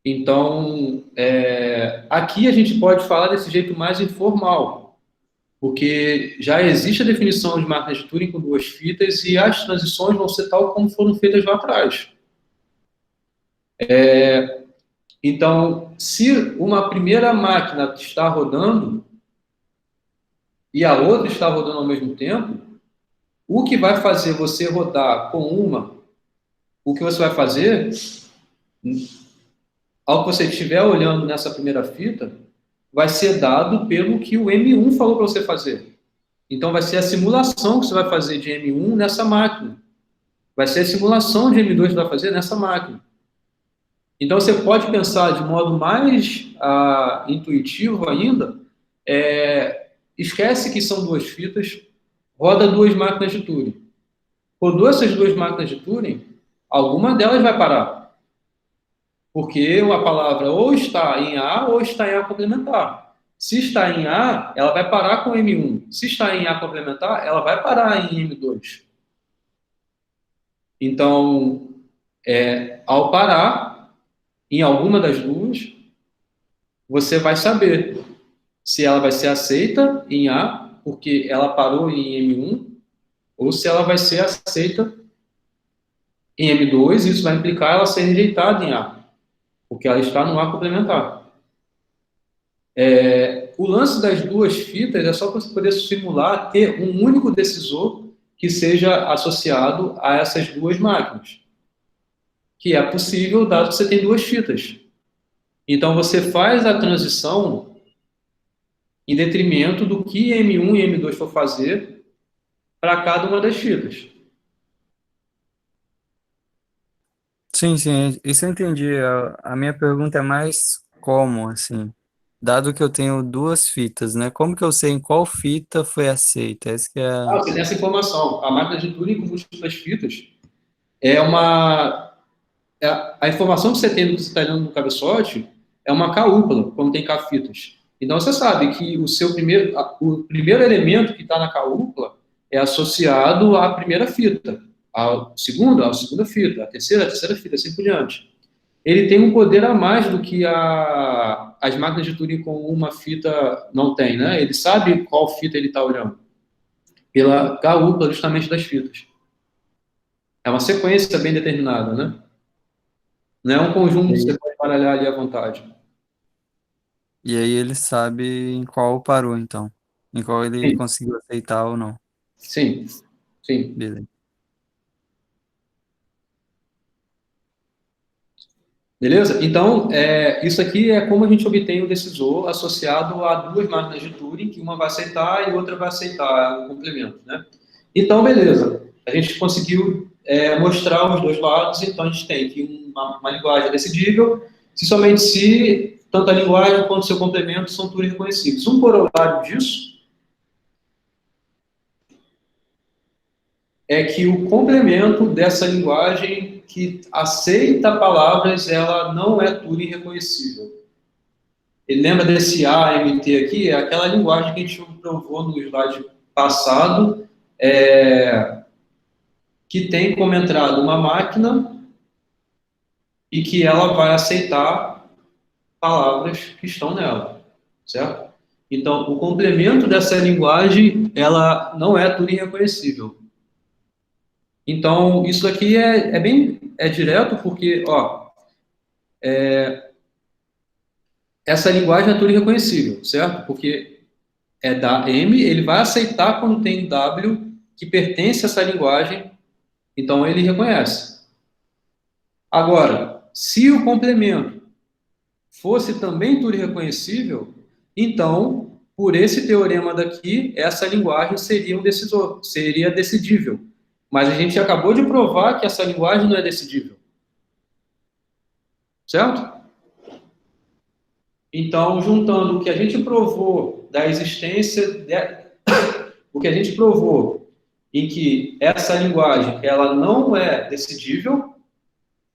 [SPEAKER 1] Então, aqui a gente pode falar desse jeito mais informal, porque já existe a definição de máquinas de Turing com duas fitas e as transições vão ser tal como foram feitas lá atrás. Então, se uma primeira máquina está rodando e a outra está rodando ao mesmo tempo, o que vai fazer você rodar com uma, o que você vai fazer, ao que você estiver olhando nessa primeira fita, vai ser dado pelo que o M1 falou para você fazer. Então, vai ser a simulação que você vai fazer de M1 nessa máquina. Vai ser a simulação de M2 que você vai fazer nessa máquina. Então, você pode pensar de modo mais intuitivo ainda, esquece que são duas fitas, roda duas máquinas de Turing. Rodou essas duas máquinas de Turing, alguma delas vai parar. Porque a palavra ou está em A ou está em A complementar. Se está em A, ela vai parar com M1. Se está em A complementar, ela vai parar em M2. Então, ao parar em alguma das duas, você vai saber se ela vai ser aceita em A, porque ela parou em M1, ou se ela vai ser aceita em M2, isso vai implicar ela ser rejeitada em A, porque ela está no A complementar. O lance das duas fitas é só para você poder simular ter um único decisor que seja associado a essas duas máquinas, que é possível dado que você tem duas fitas. Então, você faz a transição em detrimento do que M1 e M2 for fazer para cada uma das fitas.
[SPEAKER 5] Sim, isso eu entendi. A minha pergunta é mais como, assim, dado que eu tenho duas fitas, né? Como que eu sei em qual fita foi aceita? Essa que é...
[SPEAKER 1] Você tem essa informação. A máquina de Turing com múltiplas fitas é uma... a informação que você tem do que você está lendo no cabeçote é uma K-úpula, como tem K-fitas. Então, você sabe que o primeiro elemento que está na K-úpula é associado à primeira fita, à segunda fita, à terceira fita, assim por diante. Ele tem um poder a mais do que as máquinas de Turing com uma fita não tem, né? Ele sabe qual fita ele está olhando, pela K-úpula justamente das fitas. É uma sequência bem determinada, né? Não é um conjunto que você pode baralhar ali à vontade.
[SPEAKER 5] E aí ele sabe em qual parou, então. Em qual ele
[SPEAKER 1] Sim.
[SPEAKER 5] conseguiu aceitar ou não.
[SPEAKER 1] Sim.
[SPEAKER 5] Beleza.
[SPEAKER 1] Beleza? Então, isso aqui é como a gente obtém o decisor associado a duas máquinas de Turing, que uma vai aceitar e outra vai aceitar o complemento, né? Então, beleza. A gente conseguiu mostrar os dois lados, então a gente tem que uma linguagem decidível, somente se tanto a linguagem quanto o seu complemento são Turing reconhecíveis. Um corolário disso é que o complemento dessa linguagem que aceita palavras, ela não é Turing reconhecível. Ele lembra desse AMT aqui? É aquela linguagem que a gente provou no slide passado, que tem como entrada uma máquina e que ela vai aceitar palavras que estão nela, certo? Então, o complemento dessa linguagem, ela não é Turing reconhecível. Então, isso aqui é bem direto, porque, essa linguagem é Turing reconhecível, certo? Porque é da M, ele vai aceitar quando tem W que pertence a essa linguagem, então ele reconhece. Agora, se o complemento fosse também Turing reconhecível, então, por esse teorema daqui, essa linguagem seria um decisor, seria decidível. Mas a gente acabou de provar que essa linguagem não é decidível. Certo? Então, juntando o que a gente provou da existência, o que a gente provou em que essa linguagem ela não é decidível,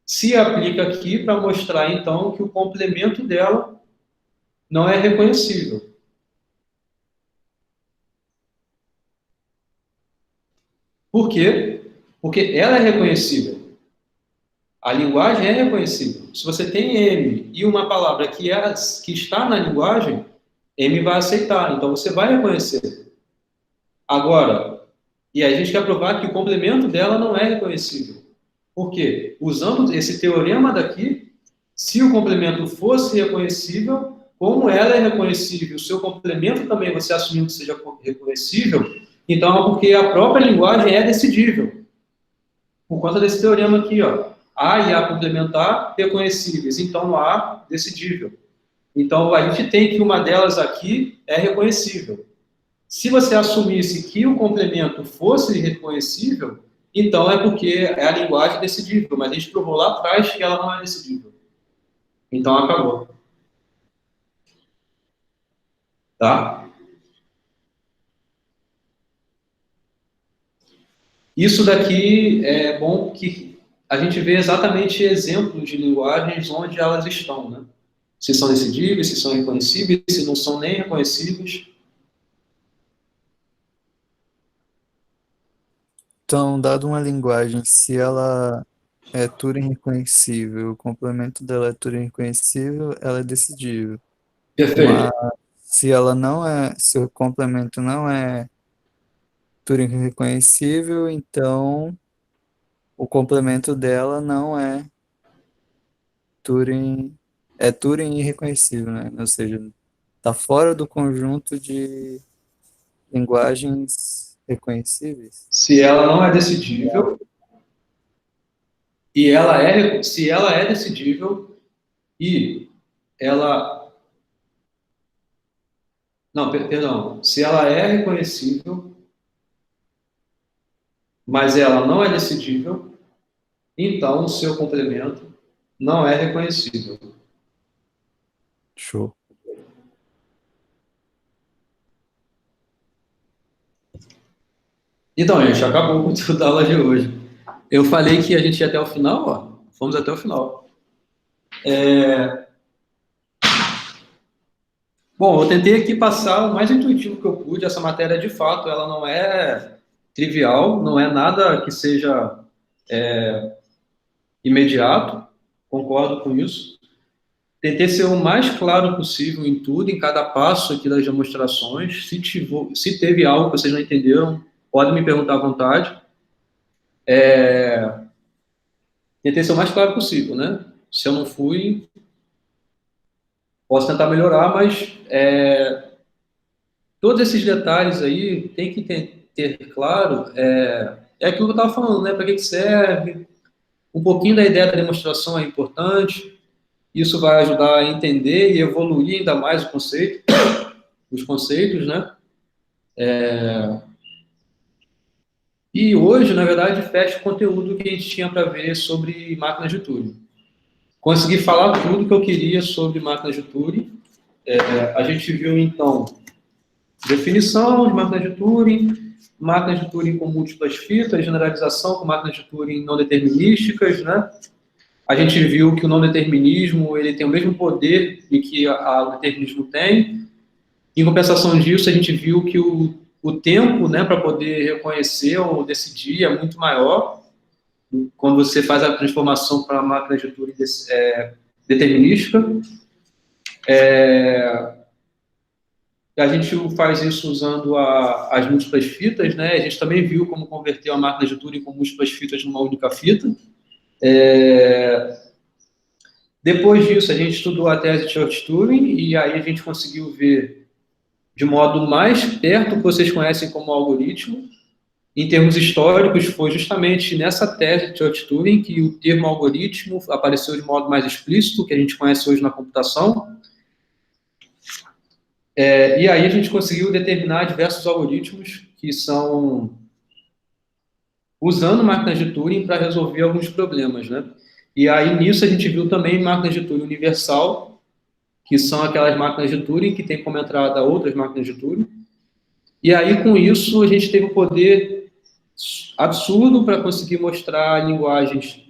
[SPEAKER 1] se aplica aqui para mostrar, então, que o complemento dela não é reconhecível. Por quê? Porque ela é reconhecível. A linguagem é reconhecível. Se você tem M e uma palavra que está na linguagem, M vai aceitar, então você vai reconhecer. Agora, e a gente quer provar que o complemento dela não é reconhecível. Por quê? Usando esse teorema daqui, se o complemento fosse reconhecível, como ela é reconhecível, o seu complemento também você assumiu que seja reconhecível, então é porque a própria linguagem é decidível. Por conta desse teorema aqui, A e A complementar reconhecíveis, então A decidível. Então a gente tem que uma delas aqui é reconhecível. Se você assumisse que o complemento fosse reconhecível, então é porque é a linguagem decidível, mas a gente provou lá atrás que ela não é decidível. Então acabou. Tá? Isso daqui é bom que a gente vê exatamente exemplos de linguagens onde elas estão, né? Se são decidíveis, se são reconhecíveis, se não são nem reconhecíveis.
[SPEAKER 5] Então, dado uma linguagem, se ela é Turing reconhecível, o complemento dela é Turing reconhecível, ela é decidível.
[SPEAKER 1] Perfeito.
[SPEAKER 5] Mas se ela não é, se o complemento não é Turing reconhecível, então o complemento dela não é Turing irreconhecível, né? Ou seja, está fora do conjunto de linguagens reconhecíveis.
[SPEAKER 1] Se ela não é decidível, se ela é decidível e ela... Não, perdão. Se ela é reconhecível, mas ela não é decidível, então o seu complemento não é reconhecível.
[SPEAKER 5] Show.
[SPEAKER 1] Então, gente, acabou o conteúdo da aula de hoje. Eu falei que a gente ia até o final, fomos até o final. Bom, eu tentei aqui passar o mais intuitivo que eu pude. Essa matéria, de fato, ela não é trivial, não é nada que seja imediato, concordo com isso. Tentei ser o mais claro possível em tudo, em cada passo aqui das demonstrações. Se teve algo que vocês não entenderam, podem me perguntar à vontade. Tentei ser o mais claro possível, né? Se eu não fui, posso tentar melhorar, mas todos esses detalhes aí tem que ter claro. É aquilo que eu estava falando, né? Para que serve? Um pouquinho da ideia da demonstração é importante. Isso vai ajudar a entender e evoluir ainda mais o conceito, os conceitos, né? E hoje, na verdade, fecha o conteúdo que a gente tinha para ver sobre máquinas de Turing. Consegui falar tudo que eu queria sobre máquinas de Turing. A gente viu, então, definição de máquinas de Turing com múltiplas fitas, generalização com máquinas de Turing não determinísticas, né? A gente viu que o não determinismo ele tem o mesmo poder que o determinismo tem. Em compensação disso, a gente viu que o tempo, né, para poder reconhecer ou decidir é muito maior quando você faz a transformação para a máquina de Turing determinística. A gente faz isso usando as múltiplas fitas, né? A gente também viu como converter uma máquina de Turing com múltiplas fitas numa única fita. Depois disso, a gente estudou a tese de Church-Turing e aí a gente conseguiu ver de modo mais perto o que vocês conhecem como algoritmo. Em termos históricos, foi justamente nessa tese de Church-Turing que o termo algoritmo apareceu de modo mais explícito, que a gente conhece hoje na computação. E aí a gente conseguiu determinar diversos algoritmos que são usando máquinas de Turing para resolver alguns problemas, né? E aí nisso a gente viu também máquinas de Turing universal, que são aquelas máquinas de Turing que têm como entrada outras máquinas de Turing. E aí com isso a gente teve um poder absurdo para conseguir mostrar linguagens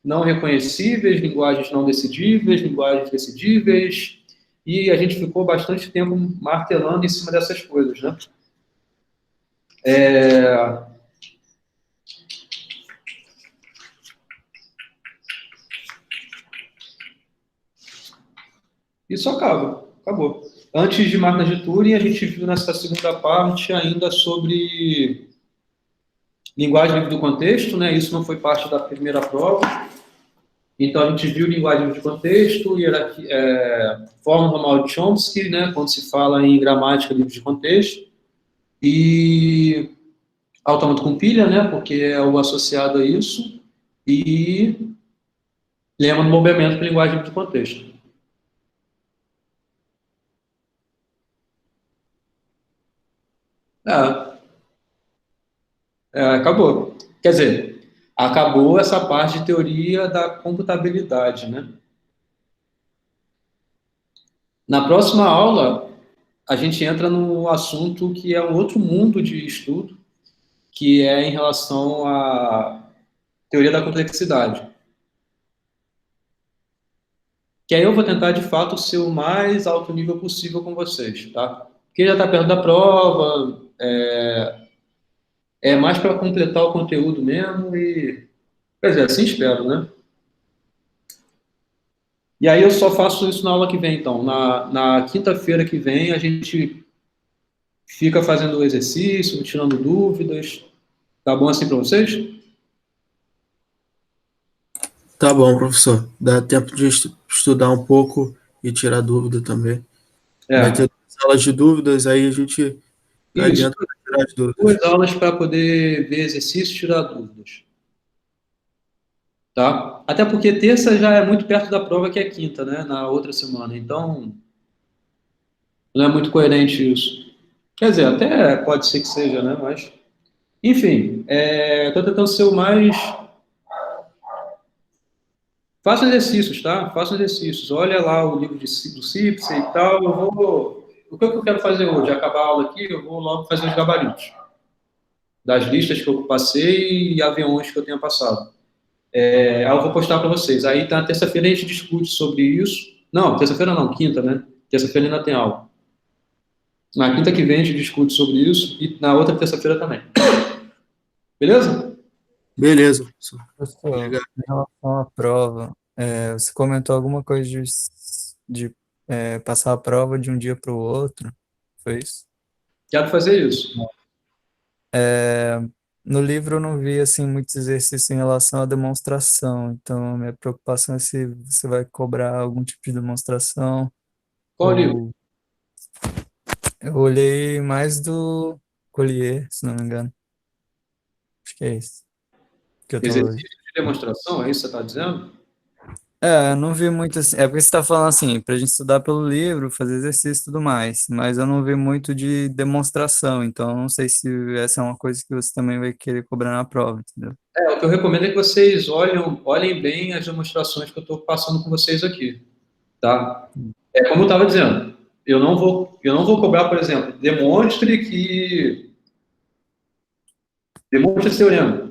[SPEAKER 1] não reconhecíveis, linguagens não decidíveis, linguagens decidíveis, e a gente ficou bastante tempo martelando em cima dessas coisas, né? Isso acabou. Antes de máquinas de Turing, a gente viu nessa segunda parte ainda sobre linguagem livre do contexto, né? Isso não foi parte da primeira prova. Então, a gente viu linguagem livre de contexto, forma normal de Chomsky, né? Quando se fala em gramática livre de contexto. E autômato com pilha, né? Porque é o associado a isso. E lema do movimento para linguagem livre de contexto. Acabou. Quer dizer, acabou essa parte de teoria da computabilidade, né? Na próxima aula, a gente entra no assunto que é um outro mundo de estudo, que é em relação à teoria da complexidade. Que aí eu vou tentar, de fato, ser o mais alto nível possível com vocês, tá? Porque já está perto da prova, é mais para completar o conteúdo mesmo e... Quer dizer, assim espero, né? E aí eu só faço isso na aula que vem, então. Na quinta-feira que vem, a gente fica fazendo o exercício, tirando dúvidas. Tá bom assim para vocês?
[SPEAKER 3] Tá bom, professor. Dá tempo de estudar um pouco e tirar dúvida também. Vai ter salas de dúvidas, aí a gente cai
[SPEAKER 1] Isso.
[SPEAKER 3] dentro para tirar as dúvidas.
[SPEAKER 1] 2 aulas para poder ver exercício e tirar dúvidas. Tá? Até porque terça já é muito perto da prova, que é quinta, né? Na outra semana. Então, não é muito coerente isso. Quer dizer, até pode ser que seja, né? Mas, enfim, estou tentando ser o mais... Façam exercícios, tá? Façam exercícios. Olha lá o livro do CIPSE e tal. O que eu quero fazer hoje? Acabar a aula aqui, eu vou logo fazer os gabaritos das listas que eu passei e aviões que eu tenha passado. Aí eu vou postar para vocês. Aí, na terça-feira, a gente discute sobre isso. Não, terça-feira não, quinta, né? Terça-feira ainda tem aula. Na quinta que vem, a gente discute sobre isso e na outra terça-feira também. Beleza?
[SPEAKER 3] Beleza, professor.
[SPEAKER 5] Professor,
[SPEAKER 3] Obrigado.
[SPEAKER 5] em relação à prova, você comentou alguma coisa de passar a prova de um dia para o outro, foi isso?
[SPEAKER 1] Quero fazer isso.
[SPEAKER 5] No livro eu não vi assim muitos exercícios em relação à demonstração, então a minha preocupação é se você vai cobrar algum tipo de demonstração.
[SPEAKER 1] Qual livro?
[SPEAKER 5] Eu olhei mais do Collier, se não me engano. Acho que é isso que eu tô...
[SPEAKER 1] Exercício de demonstração, é isso que você está dizendo?
[SPEAKER 5] Não vi muito assim. É porque você está falando assim, para a gente estudar pelo livro, fazer exercício e tudo mais, mas eu não vi muito de demonstração, então eu não sei se essa é uma coisa que você também vai querer cobrar na prova, entendeu?
[SPEAKER 1] O que eu recomendo é que vocês olhem bem as demonstrações que eu estou passando com vocês aqui, tá? Como eu estava dizendo, eu não vou cobrar, por exemplo, demonstre esse teorema.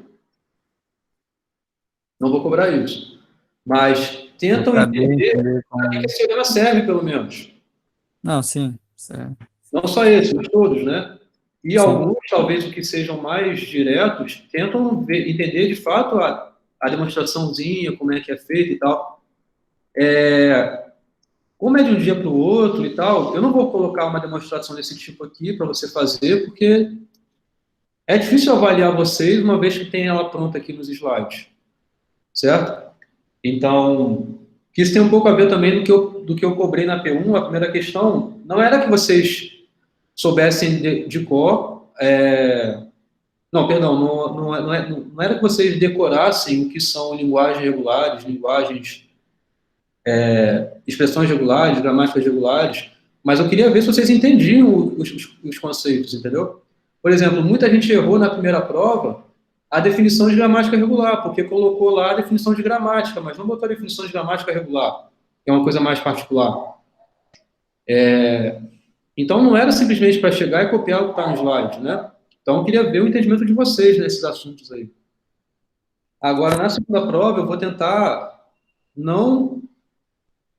[SPEAKER 1] Não vou cobrar isso. Mas tentam entender para que esse teorema serve, pelo menos.
[SPEAKER 5] Não, sim. Certo.
[SPEAKER 1] Não só esse, mas todos, né? E alguns, talvez, o que sejam mais diretos, tentam entender, de fato, a demonstraçãozinha, como é que é feita e tal. Como é de um dia para o outro e tal, eu não vou colocar uma demonstração desse tipo aqui para você fazer, porque é difícil avaliar vocês uma vez que tem ela pronta aqui nos slides, certo? Então, isso tem um pouco a ver também do que eu cobrei na P1. A primeira questão não era que vocês soubessem de cor, não, perdão, não era que vocês decorassem o que são linguagens regulares, expressões regulares, gramáticas regulares, mas eu queria ver se vocês entendiam os conceitos, entendeu? Por exemplo, muita gente errou na primeira prova a definição de gramática regular, porque colocou lá a definição de gramática, mas não botou a definição de gramática regular, que é uma coisa mais particular. Então, não era simplesmente para chegar e copiar o que está no slide, né? Então, eu queria ver o entendimento de vocês nesses assuntos aí. Agora, na segunda prova, eu vou tentar não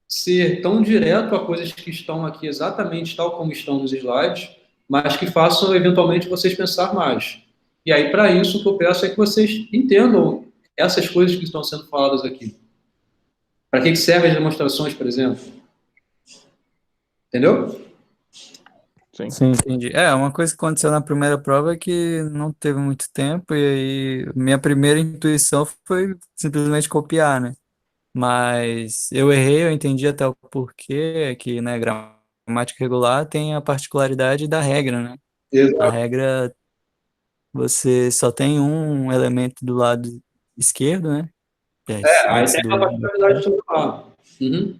[SPEAKER 1] ser tão direto a coisas que estão aqui exatamente tal como estão nos slides, mas que façam, eventualmente, vocês pensar mais. E aí, para isso, o que eu peço é que vocês entendam essas coisas que estão sendo faladas aqui. Para que servem as demonstrações, por exemplo? Entendeu?
[SPEAKER 5] Sim, entendi. Uma coisa que aconteceu na primeira prova é que não teve muito tempo, e aí minha primeira intuição foi simplesmente copiar, né? Mas eu errei, eu entendi até o porquê, que, né, gramática regular tem a particularidade da regra, né?
[SPEAKER 1] Exato.
[SPEAKER 5] A regra, você só tem um elemento do lado esquerdo, né?
[SPEAKER 1] Aí tem a particularidade do lado. Uhum.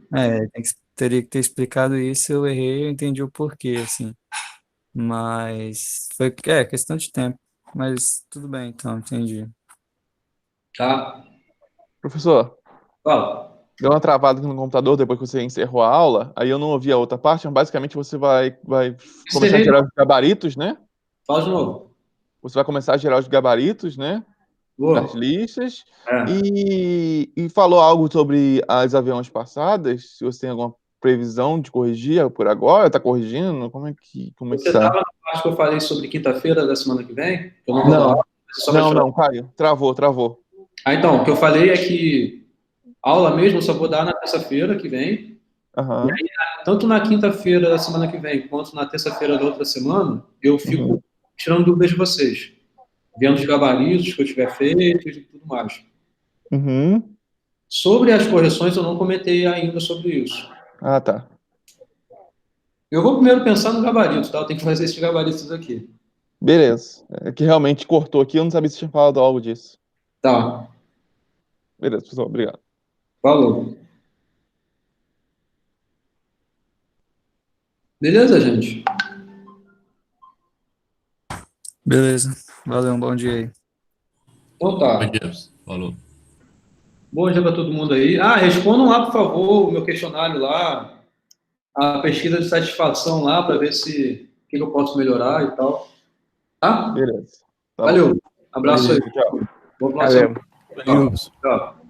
[SPEAKER 5] Teria que ter explicado isso, eu errei, eu entendi o porquê, assim. Mas foi questão de tempo. Mas tudo bem, então, entendi.
[SPEAKER 1] Tá.
[SPEAKER 9] Professor,
[SPEAKER 1] fala.
[SPEAKER 9] Deu uma travada aqui no computador depois que você encerrou a aula, aí eu não ouvi a outra parte, mas basicamente você vai começar a gerar os gabaritos, né?
[SPEAKER 1] Fala de novo.
[SPEAKER 9] Você vai começar a gerar os gabaritos, né?
[SPEAKER 1] Boa.
[SPEAKER 9] Das listas. E falou algo sobre as aviões passadas, se você tem alguma previsão de corrigir por agora, tá corrigindo? Como é que
[SPEAKER 1] Você
[SPEAKER 9] tá?
[SPEAKER 1] estava na parte que eu falei sobre quinta-feira da semana que vem? Eu
[SPEAKER 9] Não, Caio, travou.
[SPEAKER 1] Então, o que eu falei é que aula mesmo eu só vou dar na terça-feira que vem.
[SPEAKER 9] Uhum.
[SPEAKER 1] E aí, tanto na quinta-feira da semana que vem, quanto na terça-feira da outra semana, eu fico tirando dúvidas de vocês. Vendo os gabaritos que eu tiver feito e tudo mais.
[SPEAKER 9] Uhum.
[SPEAKER 1] Sobre as correções, eu não comentei ainda sobre isso.
[SPEAKER 9] Ah, tá.
[SPEAKER 1] Eu vou primeiro pensar no gabarito, tá? Eu tenho que fazer esses gabaritos aqui.
[SPEAKER 9] Beleza. É que realmente cortou aqui, eu não sabia se tinha falado algo disso.
[SPEAKER 1] Tá.
[SPEAKER 9] Beleza, pessoal, obrigado.
[SPEAKER 1] Falou. Beleza, gente?
[SPEAKER 5] Beleza. Valeu, um bom dia aí.
[SPEAKER 1] Então tá.
[SPEAKER 11] Bom dia. Falou.
[SPEAKER 1] Bom dia para todo mundo aí. Respondam lá, por favor, o meu questionário lá, a pesquisa de satisfação lá, para ver se o que eu posso melhorar e tal. Tá?
[SPEAKER 9] Beleza. Tá
[SPEAKER 1] Valeu.
[SPEAKER 9] bom.
[SPEAKER 1] Abraço aí.
[SPEAKER 9] Tchau.
[SPEAKER 1] Boa próxima.
[SPEAKER 9] Valeu.
[SPEAKER 1] Tchau.